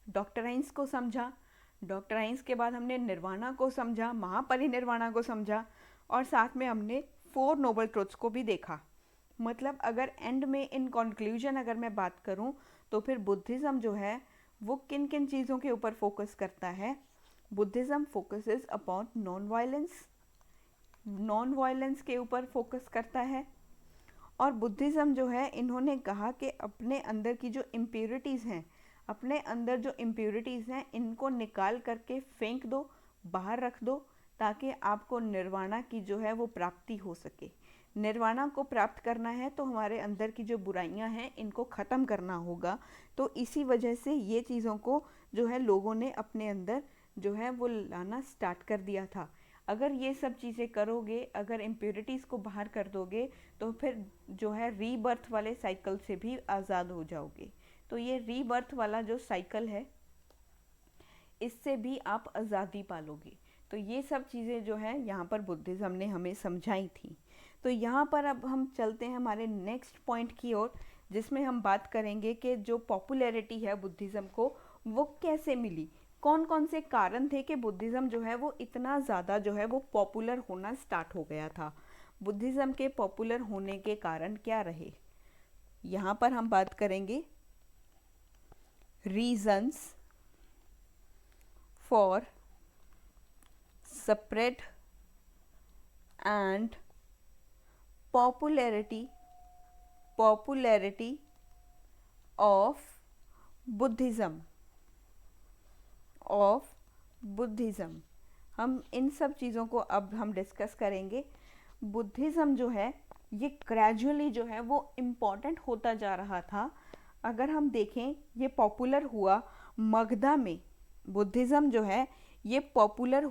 डॉक्टर आइंस को समझा, डॉक्टर आइंस के बाद हमने निर्वाणा को समझा, महापरिनिर्वाणा को समझा और साथ में हमने 4 नोबल ट्रुथ्स को भी देखा। मतलब अगर एंड में इन कंक्लूजन अगर मैं बात करूं तो फिर बुद्धिज़्म जो है वो किन किन चीज़ों के ऊपर फोकस करता है। Buddhism focuses upon non violence, non violence के ऊपर फोकस करता है। और बुद्धिज़्म जो है इन्होंने कहा कि अपने अंदर की जो इम्प्योरिटीज़ हैं, अपने अंदर जो इम्प्योरिटीज़ हैं इनको निकाल करके फेंक दो, बाहर रख दो, ताकि आपको निर्वाणा की जो है वो प्राप्ति हो सके। निर्वाणा को प्राप्त करना है तो हमारे अंदर की जो बुराइयां हैं इनको ख़त्म करना होगा। तो इसी वजह से ये चीज़ों को जो है लोगों ने अपने अंदर जो है वो लाना स्टार्ट कर दिया था। अगर ये सब चीज़ें करोगे, अगर इम्प्योरिटीज़ को बाहर कर दोगे तो फिर जो है रीबर्थ वाले साइकिल से भी आज़ाद हो जाओगे। तो ये रीबर्थ वाला जो साइकिल है इससे भी आप आज़ादी पालोगे। तो ये सब चीज़ें जो है यहाँ पर बुद्धिज़्म ने हमें समझाई थी। तो यहाँ पर अब हम चलते हैं हमारे नेक्स्ट पॉइंट की ओर, जिसमें हम बात करेंगे कि जो पॉपुलैरिटी है बुद्धिज़्म को वो कैसे मिली, कौन कौन से कारण थे कि बुद्धिज़्म जो है वो इतना ज़्यादा जो है वो पॉपुलर होना स्टार्ट हो गया था। बुद्धिज़्म के पॉपुलर होने के कारण क्या रहे। यहाँ पर हम बात करेंगे reasons for spread and popularity of Buddhism. हम इन सब चीज़ों को अब हम डिस्कस करेंगे। बुद्धिज़्म जो है ये ग्रेजुअली जो है वो इम्पॉर्टेंट होता जा रहा था। अगर हम देखें ये पॉपुलर हुआ मगधा में, बुद्धिज़्म जो है ये पॉपुलर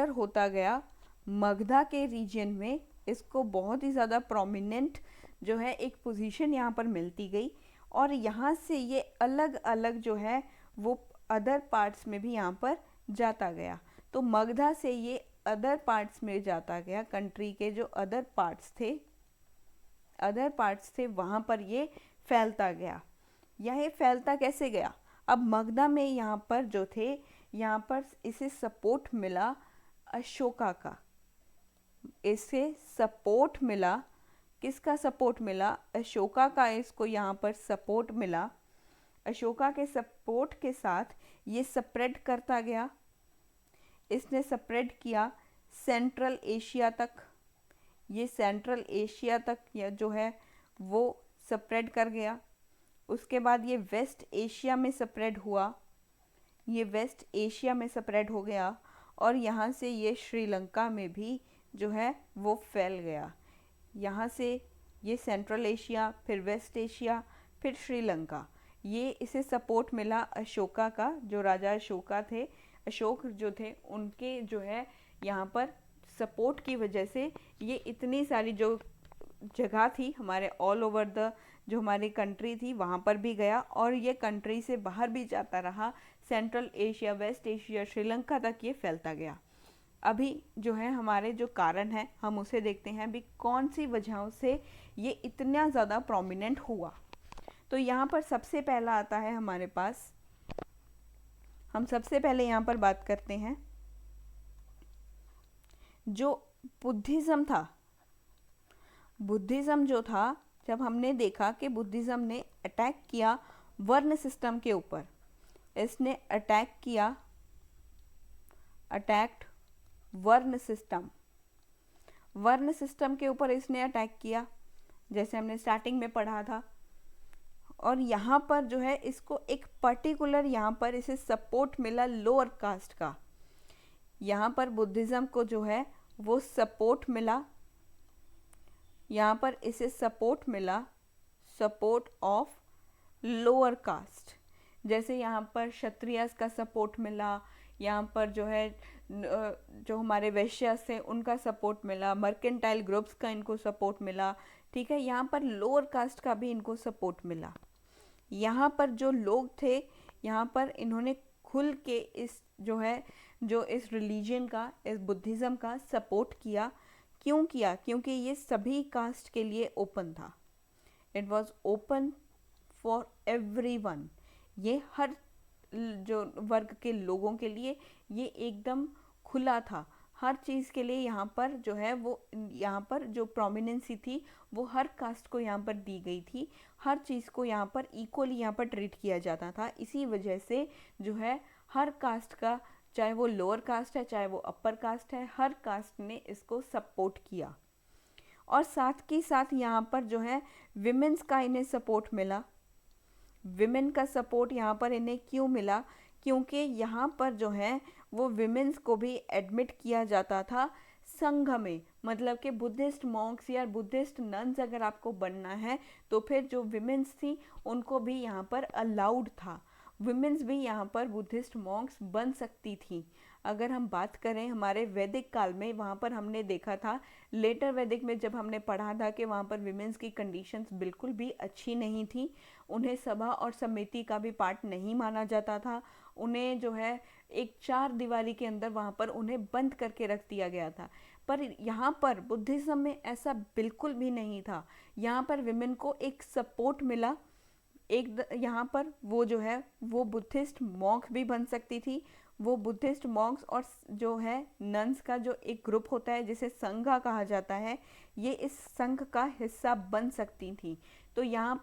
होता गया मगधा के रीजन में। इसको बहुत ही ज़्यादा प्रोमिनेंट जो है एक पोजीशन यहाँ पर मिलती गई और यहाँ से ये अलग अलग जो है वो अदर पार्ट्स में भी यहाँ पर जाता गया। तो मगधा से ये अदर पार्ट्स में जाता गया, कंट्री के जो अदर पार्ट्स थे वहाँ पर ये फैलता गया। यह फैलता कैसे गया? अब मगधा में यहाँ पर जो थे, यहाँ पर इसे सपोर्ट मिला अशोका का। इसे सपोर्ट मिला, किसका सपोर्ट मिला? अशोका का। इसको यहाँ पर सपोर्ट मिला। अशोका के सपोर्ट के साथ ये स्प्रेड करता गया। इसने स्प्रेड किया सेंट्रल एशिया तक। ये सेंट्रल एशिया तक या जो है वो स्प्रेड कर गया। उसके बाद ये वेस्ट एशिया में स्प्रेड हुआ। ये वेस्ट एशिया में स्प्रेड हो गया और यहाँ से ये श्रीलंका में भी जो है वो फैल गया। यहाँ से ये सेंट्रल एशिया, फिर वेस्ट एशिया, फिर श्रीलंका। ये इसे सपोर्ट मिला अशोका का, जो राजा अशोका थे, अशोक जो थे उनके जो है यहाँ पर सपोर्ट की वजह से ये इतनी सारी जो जगह थी हमारे ऑल ओवर द जो हमारी कंट्री थी वहाँ पर भी गया और ये कंट्री से बाहर भी जाता रहा। Central Asia, waste Asia, Sri Lanka तक ये फैलता गया। अभी जो है हमारे जो कारण है हम उसे देखते हैं अभी कौन सी वजहों से ये इतना ज़्यादा प्रोमिनेंट हुआ। तो यहाँ पर सबसे पहला आता है हमारे पास, हम सबसे पहले यहाँ पर बात करते हैं जो बुद्धिज़्म था। बुद्धिज़्म जो था, जब हमने देखा कि बुद्धिज़्म ने अटैक किया वर्ण सिस्टम के ऊपर, इसने अटैक्ड वर्ण सिस्टम के ऊपर इसने अटैक किया, जैसे हमने स्टार्टिंग में पढ़ा था। और यहाँ पर जो है इसको एक पर्टिकुलर यहाँ पर इसे सपोर्ट मिला लोअर कास्ट का। यहाँ पर बुद्धिज़्म को जो है वो सपोर्ट मिला, यहाँ पर इसे सपोर्ट मिला, सपोर्ट ऑफ लोअर कास्ट। जैसे यहाँ पर क्षत्रियस का सपोर्ट मिला, यहाँ पर जो है जो हमारे वैश्यस थे उनका सपोर्ट मिला, मर्केंटाइल ग्रुप्स का इनको सपोर्ट मिला। ठीक है, यहाँ पर लोअर कास्ट का भी इनको सपोर्ट मिला। यहाँ पर जो लोग थे यहाँ पर इन्होंने खुल के इस जो है जो इस रिलीजन का, इस बुद्धिज़्म का सपोर्ट किया। क्यों किया? क्योंकि ये सभी कास्ट के लिए ओपन था। It was open for everyone. ये हर जो वर्ग के लोगों के लिए ये एकदम खुला था, हर चीज़ के लिए। यहाँ पर जो है वो यहाँ पर जो प्रोमिनेंसी थी वो हर कास्ट को यहाँ पर दी गई थी। हर चीज़ को यहाँ पर इक्वली यहाँ पर ट्रीट किया जाता था। इसी वजह से जो है हर कास्ट का, चाहे वो लोअर कास्ट है चाहे वो अपर कास्ट है, हर कास्ट ने इसको सपोर्ट किया। और साथ ही साथ यहाँ पर जो है विमेंस का इन्हें सपोर्ट मिला। विमेन का सपोर्ट यहाँ पर इन्हें क्यों मिला? क्योंकि यहाँ पर जो है वो विमेंस को भी एडमिट किया जाता था संघ में। मतलब कि बुद्धिस्ट मॉन्क्स या बुद्धिस्ट नन्स अगर आपको बनना है तो फिर जो विमेंस थी उनको भी यहाँ पर अलाउड था। विमेंस भी यहाँ पर बुद्धिस्ट मॉन्क्स बन सकती थी। अगर हम बात करें हमारे वैदिक काल में, वहाँ पर हमने देखा था, लेटर वैदिक में जब हमने पढ़ा था कि वहाँ पर विमेंस की कंडीशंस बिल्कुल भी अच्छी नहीं थी। उन्हें सभा और समिति का भी पार्ट नहीं माना जाता था। उन्हें जो है एक चार दीवारी के अंदर वहाँ पर उन्हें बंद करके रख दिया गया था। पर यहाँ पर बुद्धिज़्म में ऐसा बिल्कुल भी नहीं था। यहाँ पर विमेन को एक सपोर्ट मिला यहाँ पर वो जो है वो बुद्धिस्ट मॉन्क भी बन सकती थी। वो बुद्धिस्ट मॉन्क्स और जो है नन्स का जो एक ग्रुप होता है जिसे संघा कहा जाता है, ये इस संघ का हिस्सा बन सकती थी। तो यहाँ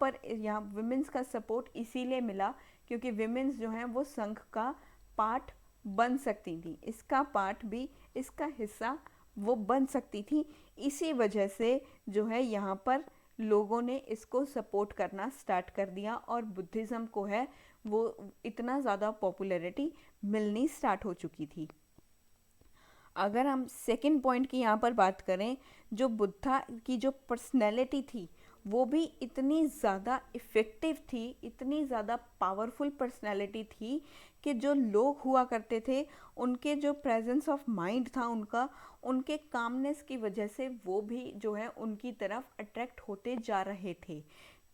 विमेंस का सपोर्ट इसीलिए मिला क्योंकि विमेंस जो हैं वो संघ का पार्ट बन सकती थी, इसका पार्ट भी, इसका हिस्सा वो बन सकती थी। इसी वजह से जो है यहाँ पर लोगों ने इसको सपोर्ट करना स्टार्ट कर दिया और बुद्धिज़्म को है वो इतना ज़्यादा पॉपुलैरिटी मिलनी स्टार्ट हो चुकी थी। अगर हम सेकंड पॉइंट की यहाँ पर बात करें, जो बुद्धा की जो पर्सनैलिटी थी वो भी इतनी ज़्यादा इफ़ेक्टिव थी, इतनी ज़्यादा पावरफुल पर्सनैलिटी थी कि जो लोग हुआ करते थे उनके जो प्रेजेंस ऑफ माइंड था उनके कामनेस की वजह से वो भी जो है उनकी तरफ अट्रैक्ट होते जा रहे थे।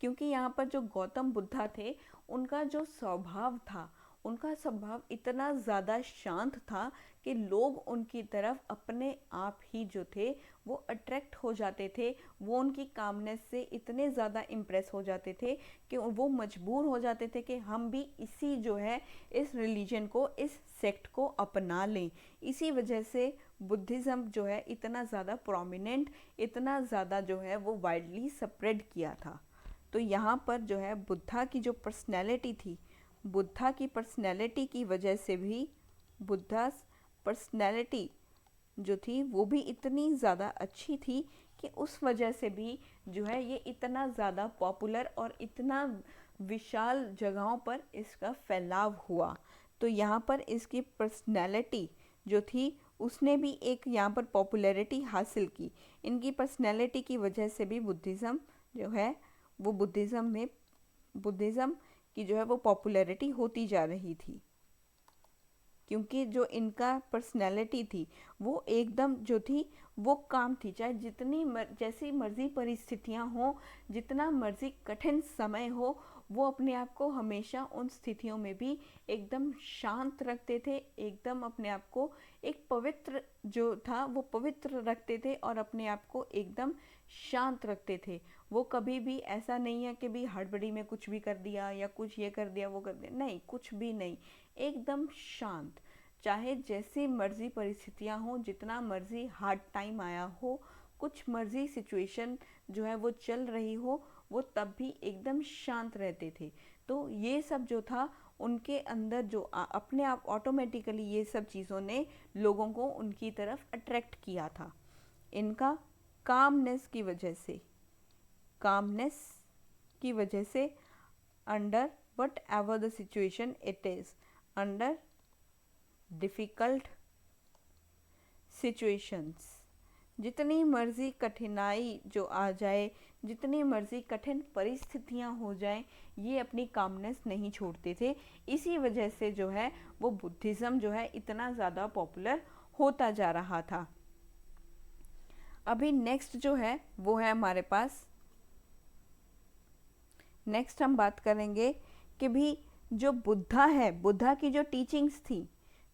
क्योंकि यहाँ पर जो गौतम बुद्धा थे उनका जो स्वभाव था, उनका स्वभाव इतना ज़्यादा शांत था कि लोग उनकी तरफ अपने आप ही जो थे वो अट्रैक्ट हो जाते थे। वो उनकी कामनेस से इतने ज़्यादा इम्प्रेस हो जाते थे कि वो मजबूर हो जाते थे कि हम भी इसी जो है इस रिलीजन को, इस सेक्ट को अपना लें। इसी वजह से बुद्धिज़्म जो है इतना ज़्यादा प्रोमिनेंट, इतना ज़्यादा जो है वो वाइडली स्प्रेड किया था। तो यहाँ पर जो है बुद्धा की जो पर्सनैलिटी थी, बुद्धा की पर्सनैलिटी की वजह से भी, बुद्धा पर्सनैलिटी जो थी वो भी इतनी ज़्यादा अच्छी थी कि उस वजह से भी जो है ये इतना ज़्यादा पॉपुलर और इतना विशाल जगहों पर इसका फैलाव हुआ। तो यहाँ पर इसकी पर्सनैलिटी जो थी उसने भी एक यहाँ पर पॉपुलैरिटी हासिल की। इनकी पर्सनैलिटी की वजह से भी बुद्धिज़्म जो है वो बुद्धिज़्म की जो है वो पॉपुलैरिटी होती जा रही थी। क्योंकि जो इनका पर्सनैलिटी थी वो एकदम जो थी वो काम थी, चाहे जैसी मर्जी परिस्थितियां हो, जितना मर्जी कठिन समय हो, वो अपने आप को हमेशा उन स्थितियों में भी एकदम शांत रखते थे, एकदम अपने आप को एक पवित्र जो था वो पवित्र रखते थे और अपने आप को एकदम शांत रखते थे। वो कभी भी ऐसा नहीं है कि भी हड़बड़ी में कुछ भी कर दिया या कुछ ये कर दिया वो कर दिया, नहीं, कुछ भी नहीं, एकदम शांत। चाहे जैसी मर्जी परिस्थितियां हो, जितना मर्जी हार्ड टाइम आया हो, कुछ मर्जी सिचुएशन जो है वो चल रही हो, वो तब भी एकदम शांत रहते थे। तो ये सब जो था उनके अंदर जो अपने आप ऑटोमेटिकली ये सब चीज़ों ने लोगों को उनकी तरफ अट्रैक्ट किया था। इनका कामनेस की वजह से under what ever the situation it is, under difficult situations, जितनी मर्ज़ी कठिनाई जो आ जाए, जितनी मर्ज़ी कठिन परिस्थितियां हो जाएं, ये अपनी कामनेस नहीं छोड़ते थे। इसी वजह से जो है वो बुद्धिज़्म जो है इतना ज़्यादा पॉपुलर होता जा रहा था। अभी नेक्स्ट जो है वो है हमारे पास, नेक्स्ट हम बात करेंगे कि भी जो बुद्धा है, बुद्धा की जो टीचिंग्स थी,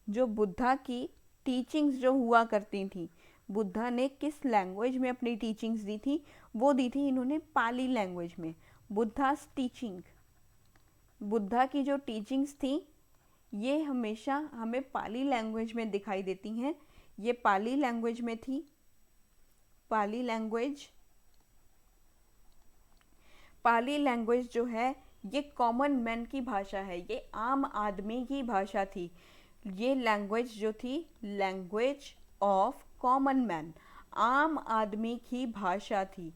जो बुद्धा की टीचिंग्स जो हुआ करती थी, बुद्धा ने किस लैंग्वेज में अपनी टीचिंग्स दी थी, वो दी थी इन्होंने पाली लैंग्वेज में। बुद्धास टीचिंग, बुद्धा की जो टीचिंग्स थी ये हमेशा हमें पाली लैंग्वेज में दिखाई देती हैं। ये पाली लैंग्वेज में थी। पाली लैंग्वेज जो है ये कॉमन मैन की भाषा है, ये आम आदमी की भाषा थी। ये लैंग्वेज जो थी, लैंग्वेज ऑफ कॉमन मैन, आम आदमी की भाषा थी।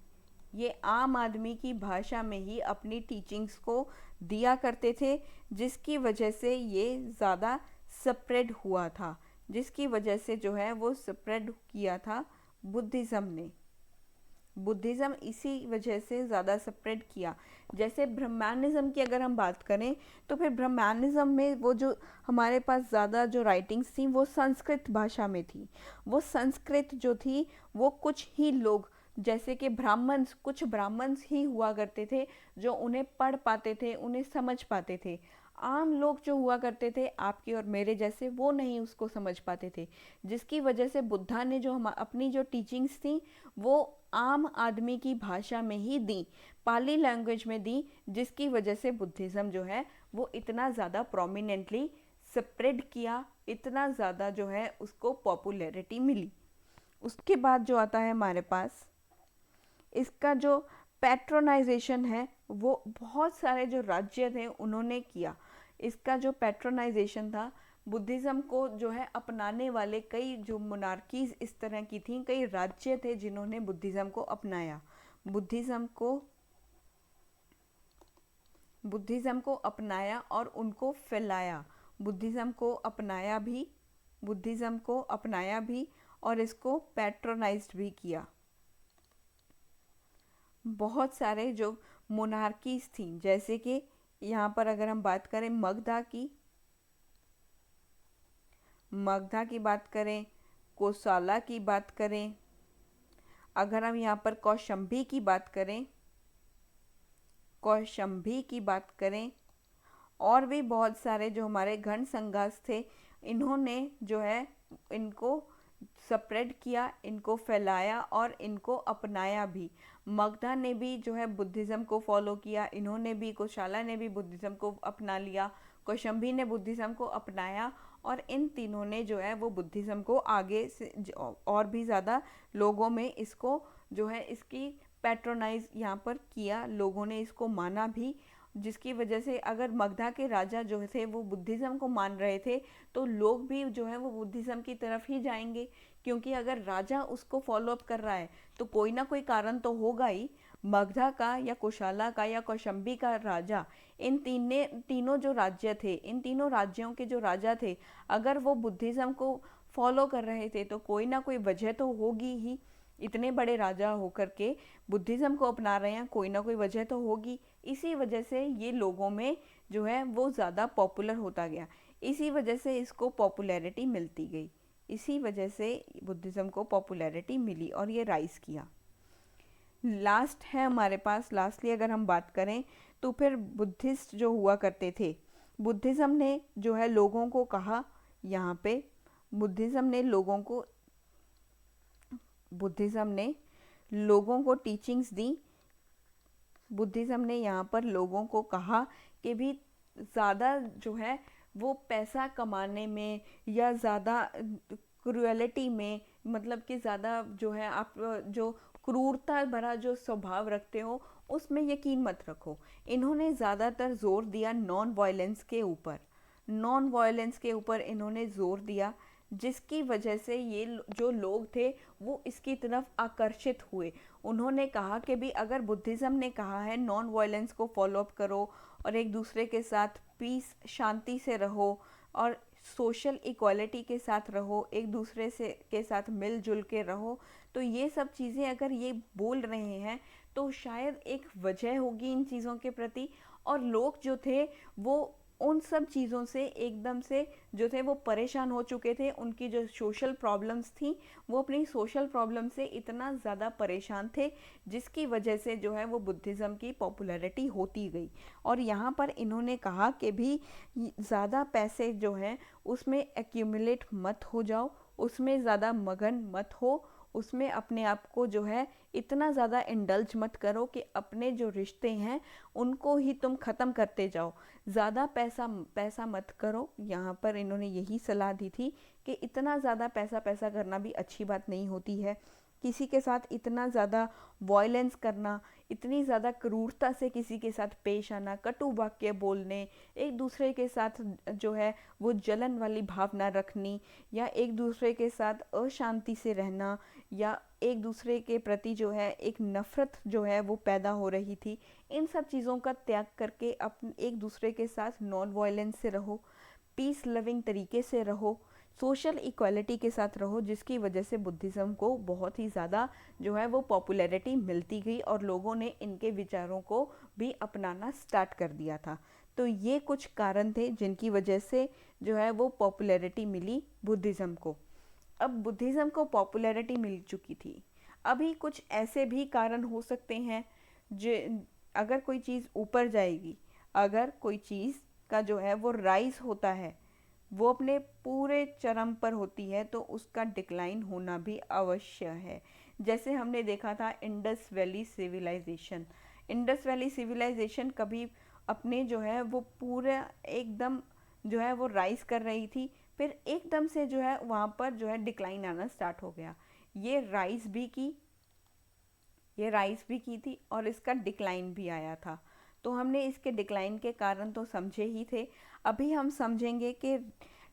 ये आम आदमी की भाषा में ही अपनी टीचिंग्स को दिया करते थे, जिसकी वजह से ये ज़्यादा स्प्रेड हुआ था, जिसकी वजह से जो है वो स्प्रेड किया था बुद्धिज़्म ने। बुद्धिज़्म इसी वजह से ज़्यादा स्प्रेड किया। जैसे ब्रह्मानिज़्म की अगर हम बात करें तो फिर ब्रह्मानिज़्म में वो जो हमारे पास ज़्यादा जो राइटिंग्स थी वो संस्कृत भाषा में थी। वो संस्कृत जो थी वो कुछ ही लोग, जैसे कि कुछ ब्राह्मण्स ही हुआ करते थे जो उन्हें पढ़ पाते थे, उन्हें समझ पाते थे। आम लोग जो हुआ करते थे आपके और मेरे जैसे, वो नहीं उसको समझ पाते थे, जिसकी वजह से बुद्धा ने जो हम अपनी जो टीचिंग्स थी वो आम आदमी की भाषा में ही दी, पाली लैंग्वेज में दी, जिसकी वजह से बुद्धिज़्म जो है वो इतना ज़्यादा प्रोमिनेंटली स्प्रेड किया, इतना ज़्यादा जो है उसको पॉपुलैरिटी मिली। उसके बाद जो आता है हमारे पास इसका जो पैट्रोनाइजेशन है, वो बहुत सारे जो राज्य थे उन्होंने किया। इसका जो पैट्रोनाइजेशन था, बुद्धिज़्म को जो है अपनाने वाले कई जो मोनार्कीज इस तरह की थी, कई राज्य थे जिन्होंने बुद्धिज़्म को अपनाया, बुद्धिज़्म को बुद्धिज़्म को अपनाया और उनको फैलाया, बुद्धिज़्म को अपनाया भी, बुद्धिज़्म को अपनाया भी और इसको पैट्रोनाइज्ड भी किया। बहुत सारे जो मोनार्कीज थी, जैसे कि यहाँ पर अगर हम बात करें मगधा की बात करें, कोसला की बात करें, अगर हम यहाँ पर कौशंबी की बात करें, और भी बहुत सारे जो हमारे घन संघास थे, इन्होंने जो है इनको स्प्रेड किया, इनको फैलाया और इनको अपनाया भी। मगधा ने भी जो है बुद्धिज़्म को फॉलो किया, इन्होंने भी, कोशाला ने भी बुद्धिज़्म को अपना लिया, कौशंबी ने बुद्धिज़्म को अपनाया, और इन तीनों ने जो है वो बुद्धिज़्म को आगे से और भी ज़्यादा लोगों में इसको जो है इसकी पैट्रोनाइज यहाँ पर किया, लोगों ने इसको माना भी, जिसकी वजह से अगर मगधा के राजा जो थे वो बुद्धिज़्म को मान रहे थे तो लोग भी जो है वो बुद्धिज़्म की तरफ ही जाएंगे, क्योंकि अगर राजा उसको फॉलो अप कर रहा है तो कोई ना कोई कारण तो होगा ही। मगधा का या कोशाला का या कौशंबी का राजा, इन तीनों जो राज्य थे, इन तीनों राज्यों के जो राजा थे, अगर वो बुद्धिज़्म को फॉलो कर रहे थे तो कोई ना कोई वजह तो होगी ही। इतने बड़े राजा होकर के बुद्धिज़्म को अपना रहे हैं, कोई ना कोई वजह तो होगी। इसी वजह से ये लोगों में जो है वो ज़्यादा पॉपुलर होता गया, इसी वजह से इसको पॉपुलैरिटी मिलती गई, इसी वजह से बुद्धिज़्म को पॉपुलैरिटी मिली और ये राइज किया। लास्ट है हमारे पास, लास्टली अगर हम बात करें तो फिर बुद्धिस्ट जो हुआ करते थे, बुद्धिज़्म ने जो है लोगों को कहा, यहाँ पे बुद्धिज़्म ने लोगों को टीचिंग्स दी, बुद्धिज़्म ने यहाँ पर लोगों को कहा कि भी ज़्यादा जो है वो पैसा कमाने में या ज़्यादा क्रुएलिटी में, मतलब कि ज़्यादा जो है आप जो क्रूरता भरा जो स्वभाव रखते हो उसमें यकीन मत रखो। इन्होंने ज़्यादातर जोर दिया नॉन वायलेंस के ऊपर इन्होंने जोर दिया, जिसकी वजह से ये जो लोग थे वो इसकी तरफ आकर्षित हुए। उन्होंने कहा कि भी अगर बुद्धिज़्म ने कहा है नॉन वायलेंस को फॉलो अप करो और एक दूसरे के साथ पीस शांति से रहो और सोशल इक्वालिटी के साथ रहो, एक दूसरे से के साथ मिलजुल के रहो, तो ये सब चीज़ें अगर ये बोल रहे हैं तो शायद एक वजह होगी इन चीज़ों के प्रति। और लोग जो थे वो उन सब चीज़ों से एकदम से जो थे वो परेशान हो चुके थे, उनकी जो सोशल प्रॉब्लम्स थी वो अपनी सोशल प्रॉब्लम से इतना ज़्यादा परेशान थे, जिसकी वजह से जो है वो बुद्धिज़्म की पॉपुलैरिटी होती गई। और यहाँ पर इन्होंने कहा कि भी ज़्यादा पैसे जो हैं उसमें एक्यूमुलेट मत हो जाओ, उसमें ज़्यादा मगन मत हो, उसमें अपने आप को जो है इतना ज़्यादा इंडल्ज मत करो कि अपने जो रिश्ते हैं उनको ही तुम ख़त्म करते जाओ, ज़्यादा पैसा मत करो। यहाँ पर इन्होंने यही सलाह दी थी कि इतना ज़्यादा पैसा करना भी अच्छी बात नहीं होती है, किसी के साथ इतना ज़्यादा वॉयलेंस करना, इतनी ज़्यादा क्रूरता से किसी के साथ पेश आना, कटु वाक्य बोलने, एक दूसरे के साथ जो है वो जलन वाली भावना रखनी, या एक दूसरे के साथ अशांति से रहना, या एक दूसरे के प्रति जो है एक नफ़रत जो है वो पैदा हो रही थी, इन सब चीज़ों का त्याग करके एक दूसरे के साथ नॉन वायलेंस से रहो, पीस लविंग तरीके से रहो, सोशल इक्वालिटी के साथ रहो, जिसकी वजह से बुद्धिज़्म को बहुत ही ज़्यादा जो है वो पॉपुलैरिटी मिलती गई और लोगों ने इनके विचारों को भी अपनाना स्टार्ट कर दिया था। तो ये कुछ कारण थे जिनकी वजह से जो है वो पॉपुलैरिटी मिली बुद्धिज़्म को। अब बुद्धिज़्म को पॉपुलैरिटी मिल चुकी थी, अभी कुछ ऐसे भी कारण हो सकते हैं जो अगर कोई चीज़ ऊपर जाएगी, अगर कोई चीज़ का जो है वो राइज होता है, वो अपने पूरे चरम पर होती है, तो उसका डिक्लाइन होना भी अवश्य है। जैसे हमने देखा था Indus valley civilisation, Indus valley civilisation कभी अपने जो है वो पूरे एकदम जो है वो राइज कर रही थी, फिर एकदम से जो है वहाँ पर जो है डिक्लाइन आना स्टार्ट हो गया। ये राइज भी की, ये राइज भी की थी और इसका डिक्लाइन भी आया था। तो हमने इसके डिक्लाइन के कारण तो समझे ही थे। अभी हम समझेंगे कि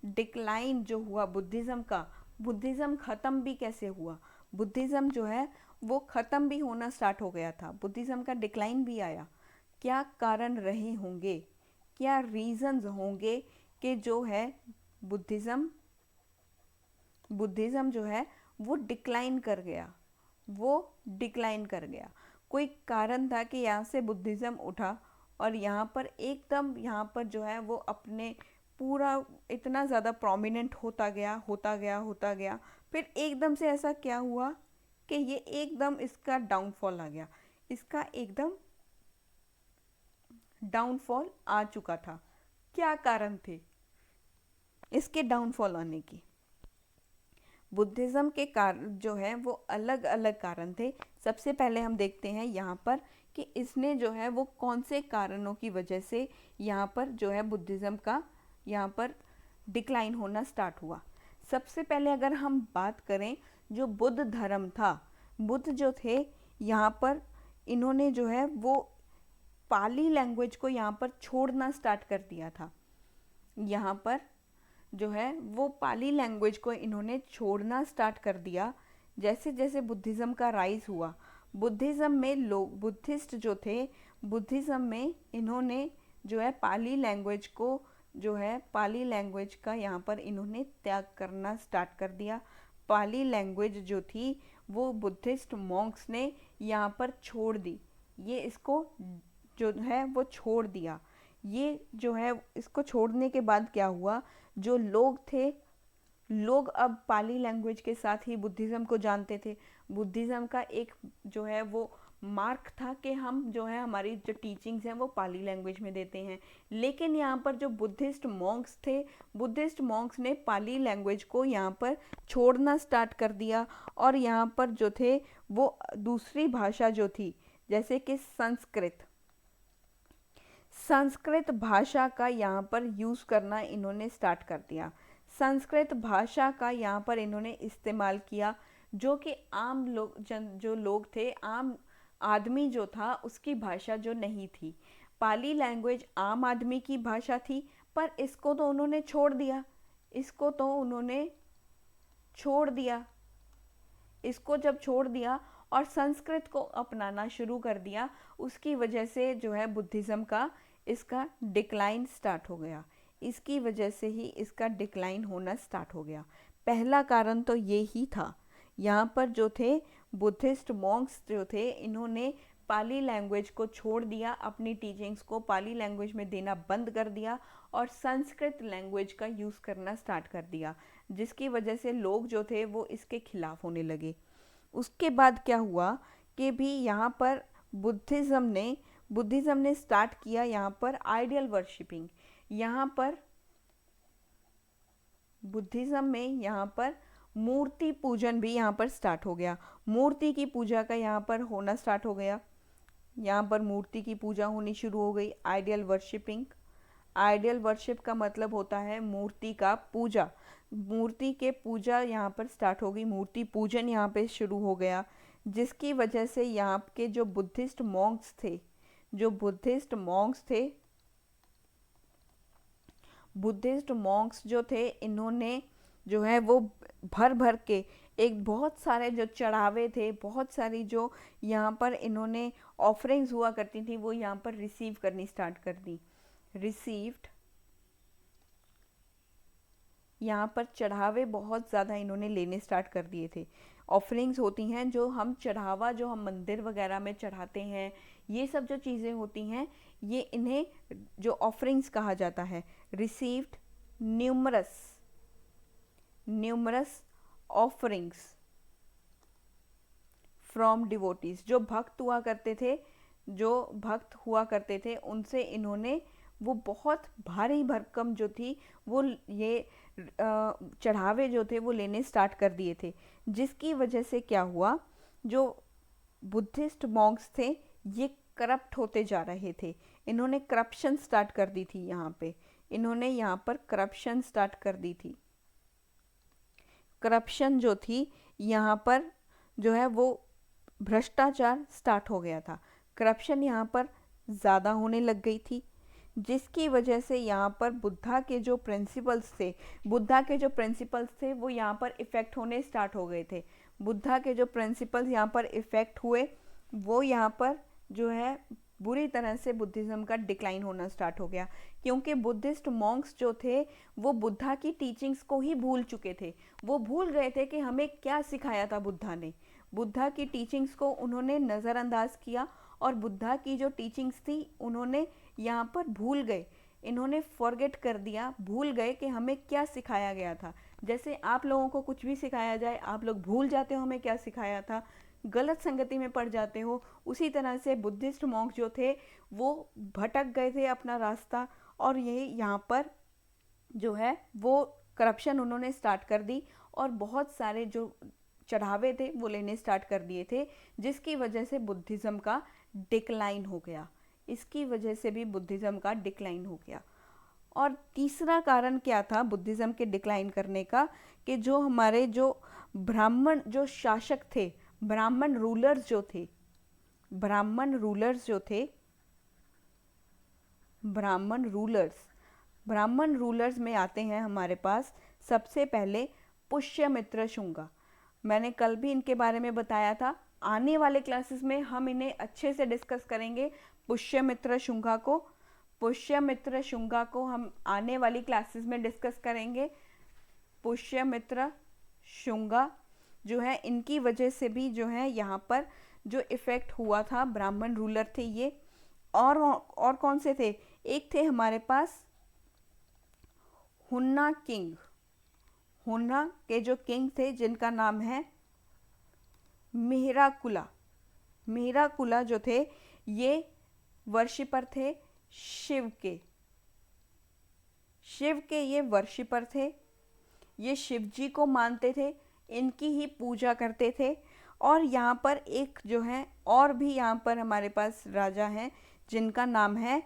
डिक्लाइन जो हुआ बुद्धिज़्म का, बुद्धिज़्म ख़त्म भी कैसे हुआ। बुद्धिज़्म जो है वो ख़त्म भी होना स्टार्ट हो गया था, बुद्धिज़्म का डिक्लाइन भी आया। क्या कारण रहे होंगे, क्या रीजंस होंगे कि जो है बुद्धिज़्म बुद्धिज़्म जो है वो डिक्लाइन कर गया, वो डिक्लाइन कर गया। कोई कारण था कि यहाँ से बुद्धिज़्म उठा और यहाँ पर एकदम यहाँ पर जो है वो अपने पूरा इतना ज़्यादा प्रोमिनेंट होता गया होता गया होता गया। फिर एकदम से ऐसा क्या हुआ कि ये एकदम इसका डाउनफॉल आ गया, इसका एकदम डाउनफॉल आ चुका था। क्या कारण थे इसके डाउनफॉल आने की? बुद्धिज़्म के कारण जो है वो अलग अलग कारण थे। सबसे पहले हम देखते हैं यहाँ पर कि इसने जो है वो कौन से कारणों की वजह से यहाँ पर जो है बुद्धिज़्म का यहाँ पर डिक्लाइन होना स्टार्ट हुआ। सबसे पहले अगर हम बात करें, जो बुद्ध धर्म था, बुद्ध जो थे यहाँ पर इन्होंने जो है वो पाली लैंग्वेज को यहाँ पर छोड़ना स्टार्ट कर दिया था। यहाँ पर जो है वो पाली लैंग्वेज को इन्होंने छोड़ना स्टार्ट कर दिया। जैसे जैसे बुद्धिज़्म का राइज हुआ, बुद्धिज़्म में लोग बुद्धिस्ट जो थे, बुद्धिज़्म में इन्होंने जो है पाली लैंग्वेज को जो है पाली लैंग्वेज का यहाँ पर इन्होंने त्याग करना स्टार्ट कर दिया। पाली लैंग्वेज जो थी वो बुद्धिस्ट मॉन्क्स ने यहाँ पर छोड़ दी, ये इसको जो है वो छोड़ दिया। ये जो है इसको छोड़ने के बाद क्या हुआ, जो लोग थे, लोग अब पाली लैंग्वेज के साथ ही बुद्धिज़्म को जानते थे। बुद्धिज़्म का एक जो है वो मार्क था कि हम जो है हमारी जो टीचिंग्स हैं वो पाली लैंग्वेज में देते हैं। लेकिन यहाँ पर जो बुद्धिस्ट मॉन्क्स थे, बुद्धिस्ट मॉन्क्स ने पाली लैंग्वेज को यहाँ पर छोड़ना स्टार्ट कर दिया और यहाँ पर जो थे वो दूसरी भाषा जो थी, जैसे कि संस्कृत, संस्कृत भाषा का यहाँ पर यूज़ करना इन्होंने स्टार्ट कर दिया। संस्कृत भाषा का यहाँ पर इन्होंने इस्तेमाल किया, जो कि आम लोग जो लोग थे, आम आदमी जो था उसकी भाषा जो नहीं थी। पाली लैंग्वेज आम आदमी की भाषा थी, पर इसको तो उन्होंने छोड़ दिया, इसको तो उन्होंने छोड़ दिया। इसको जब छोड़ दिया और संस्कृत को अपनाना शुरू कर दिया, उसकी वजह से जो है बुद्धिज़्म का इसका डिक्लाइन स्टार्ट हो गया। इसकी वजह से ही इसका डिक्लाइन होना स्टार्ट हो गया। पहला कारण तो ये ही था। यहाँ पर जो थे बुद्धिस्ट मॉन्क्स जो थे, इन्होंने पाली लैंग्वेज को छोड़ दिया, अपनी टीचिंग्स को पाली लैंग्वेज में देना बंद कर दिया और संस्कृत लैंग्वेज का यूज़ करना स्टार्ट कर दिया, जिसकी वजह से लोग जो थे वो इसके खिलाफ होने लगे। उसके बाद क्या हुआ कि भी यहाँ पर बुद्धिज़्म ने स्टार्ट किया यहाँ पर आइडियल वर्शिपिंग। यहाँ पर बुद्धिज़्म में यहाँ पर मूर्ति पूजन भी यहाँ पर स्टार्ट हो गया। मूर्ति की पूजा का यहाँ पर होना स्टार्ट हो गया, यहाँ पर मूर्ति की पूजा होनी शुरू हो गई। आइडियल वर्शिपिंग, आइडियल वर्शिप का मतलब होता है मूर्ति का पूजा, मूर्ति के पूजा यहाँ पर स्टार्ट हो गई, मूर्ति पूजन यहाँ पे शुरू हो गया, जिसकी वजह से यहाँ के जो बुद्धिस्ट मॉन्क्स थे, जो बुद्धिस्ट मॉन्क्स जो थे, इन्होंने जो है वो भर भर के एक बहुत सारे जो चढ़ावे थे, बहुत सारी जो यहाँ पर इन्होंने ऑफरिंग्स हुआ करती थी, वो यहाँ पर रिसीव करनी स्टार्ट कर दी। रिसीव्ड, यहाँ पर चढ़ावे बहुत ज़्यादा इन्होंने लेने स्टार्ट कर दिए थे। ऑफरिंग्स होती हैं जो हम चढ़ावा, जो हम मंदिर वगैरह में चढ़ाते हैं, ये सब जो चीज़ें होती हैं, ये इन्हें जो ऑफरिंग्स कहा जाता है। Received numerous offerings from devotees, जो भक्त हुआ करते थे, उनसे इन्होंने वो बहुत भारी भरकम जो थी वो ये चढ़ावे जो थे वो लेने स्टार्ट कर दिए थे, जिसकी वजह से क्या हुआ, जो बुद्धिस्ट मॉन्क्स थे ये करप्ट होते जा रहे थे। इन्होंने करप्शन स्टार्ट कर दी थी यहाँ पे, इन्होंने यहाँ पर करप्शन स्टार्ट कर दी थी। करप्शन जो थी यहाँ पर जो है वो भ्रष्टाचार स्टार्ट हो गया था। करप्शन यहाँ पर ज़्यादा होने लग गई थी, जिसकी वजह से यहाँ पर बुद्धा के जो प्रिंसिपल्स थे वो यहाँ पर इफ़ेक्ट होने स्टार्ट हो गए थे। बुद्धा के जो प्रिंसिपल्स यहाँ पर इफ़ेक्ट हुए वो यहाँ पर जो है बुरी तरह से बुद्धिज़्म का डिक्लाइन होना स्टार्ट हो गया, क्योंकि बुद्धिस्ट मॉन्क्स जो थे वो बुद्धा की टीचिंग्स को ही भूल चुके थे। वो भूल गए थे कि हमें क्या सिखाया था बुद्धा ने। बुद्धा की टीचिंग्स को उन्होंने नज़रअंदाज किया और बुद्धा की जो टीचिंग्स थी उन्होंने यहाँ पर भूल गए, इन्होंने फॉरगेट कर दिया, भूल गए कि हमें क्या सिखाया गया था। जैसे आप लोगों को कुछ भी सिखाया जाए आप लोग भूल जाते हो हमें क्या सिखाया था, गलत संगति में पड़ जाते हो। उसी तरह से बुद्धिस्ट मॉन्क जो थे वो भटक गए थे अपना रास्ता, और ये यहाँ पर जो है वो करप्शन उन्होंने स्टार्ट कर दी और बहुत सारे जो चढ़ावे थे वो लेने स्टार्ट कर दिए थे, जिसकी वजह से बुद्धिज़्म का डिक्लाइन हो गया। इसकी वजह से भी बुद्धिज़्म का डिक्लाइन हो गया। और तीसरा कारण क्या था बुद्धिज़्म के डिक्लाइन करने का, कि जो हमारे जो ब्राह्मण जो शासक थे, ब्राह्मण रूलर्स जो थे, ब्राह्मण रूलर्स में आते हैं हमारे पास सबसे पहले पुष्यमित्र शुंगा। मैंने कल भी इनके बारे में बताया था, आने वाले क्लासेस में हम इन्हें अच्छे से डिस्कस करेंगे। पुष्यमित्र शुंगा को हम आने वाली क्लासेस में डिस्कस करेंगे। पुष्यमित्र शुंगा जो है इनकी वजह से भी जो है यहाँ पर जो इफ़ेक्ट हुआ था, ब्राह्मण रूलर थे ये। और कौन से थे, एक थे हमारे पास हुन्ना के जो किंग थे जिनका नाम है मिहिराकुला जो थे ये वर्शिपर थे शिव के ये वर्शिपर थे, ये शिव जी को मानते थे, इनकी ही पूजा करते थे। और यहाँ पर एक जो है और भी यहाँ पर हमारे पास राजा हैं जिनका नाम है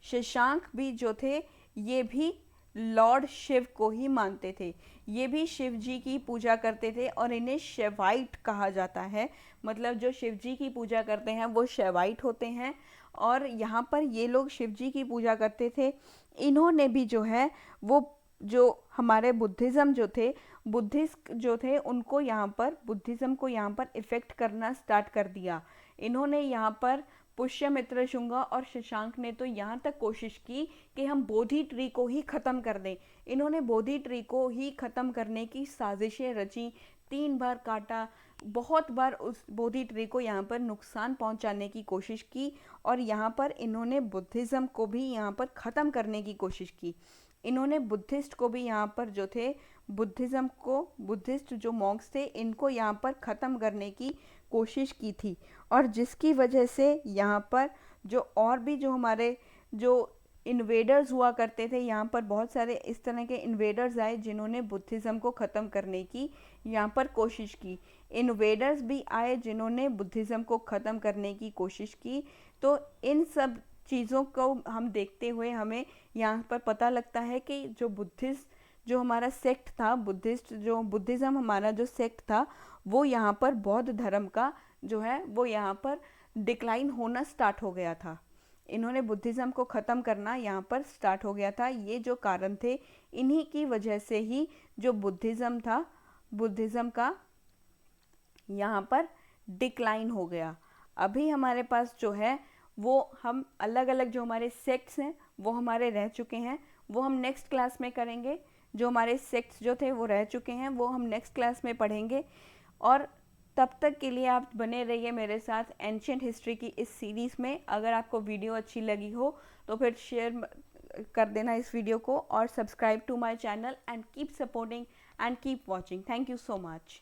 शशांक भी जो थे ये भी लॉर्ड शिव को ही मानते थे, ये भी शिव जी की पूजा करते थे और इन्हें शैवाइट कहा जाता है। मतलब जो शिव जी की पूजा करते हैं वो शैवाइट होते हैं, और यहाँ पर ये लोग शिव जी की पूजा करते थे। इन्होंने भी जो है वो जो हमारे बुद्धिस्ट जो थे उनको यहाँ पर बुद्धिज़्म को यहाँ पर इफ़ेक्ट करना स्टार्ट कर दिया। इन्होंने यहाँ पर पुष्यमित्र शुंगा और शशांक ने तो यहाँ तक कोशिश की कि हम बोधि ट्री को ही ख़त्म कर दें। इन्होंने बोधि ट्री को ही ख़त्म करने की साजिशें रची, 3 बार काटा, बहुत बार उस बोधि ट्री को यहाँ पर नुकसान पहुँचाने की कोशिश की, और यहाँ पर इन्होंने बुद्धिज़्म को भी यहाँ पर ख़त्म करने की कोशिश की। इन्होंने बुद्धिस्ट को भी यहाँ पर जो थे बुद्धिस्ट जो मॉन्क्स थे इनको यहाँ पर ख़त्म करने की कोशिश की थी, और जिसकी वजह से यहाँ पर जो और भी जो हमारे जो इन्वेडर्स हुआ करते थे, यहाँ पर बहुत सारे इस तरह के इन्वेडर्स आए जिन्होंने बुद्धिज़्म को ख़त्म करने की यहाँ पर कोशिश की। इन्वेडर्स भी आए जिन्होंने बुद्धिज़्म को ख़त्म करने की कोशिश की। तो इन सब चीज़ों को हम देखते हुए हमें यहाँ पर पता लगता है कि जो हमारा सेक्ट था बुद्धिज़्म हमारा जो सेक्ट था वो यहाँ पर बौद्ध धर्म का जो है वो यहाँ पर डिक्लाइन होना स्टार्ट हो गया था। इन्होंने बुद्धिज़्म को ख़त्म करना यहाँ पर स्टार्ट हो गया था। ये जो कारण थे इन्हीं की वजह से ही जो बुद्धिज़्म था, बुद्धिज़्म का यहाँ पर डिक्लाइन हो गया। अभी हमारे पास जो है वो हम अलग अलग जो हमारे सेक्ट्स हैं वो हमारे रह चुके हैं, वो हम नेक्स्ट क्लास में करेंगे। जो हमारे सेक्ट्स जो थे वो रह चुके हैं वो हम नेक्स्ट क्लास में पढ़ेंगे। और तब तक के लिए आप बने रहिए मेरे साथ एंशिएंट हिस्ट्री की इस सीरीज़ में। अगर आपको वीडियो अच्छी लगी हो तो फिर शेयर कर देना इस वीडियो को, और subscribe to my channel and keep supporting and keep watching. Thank you so much.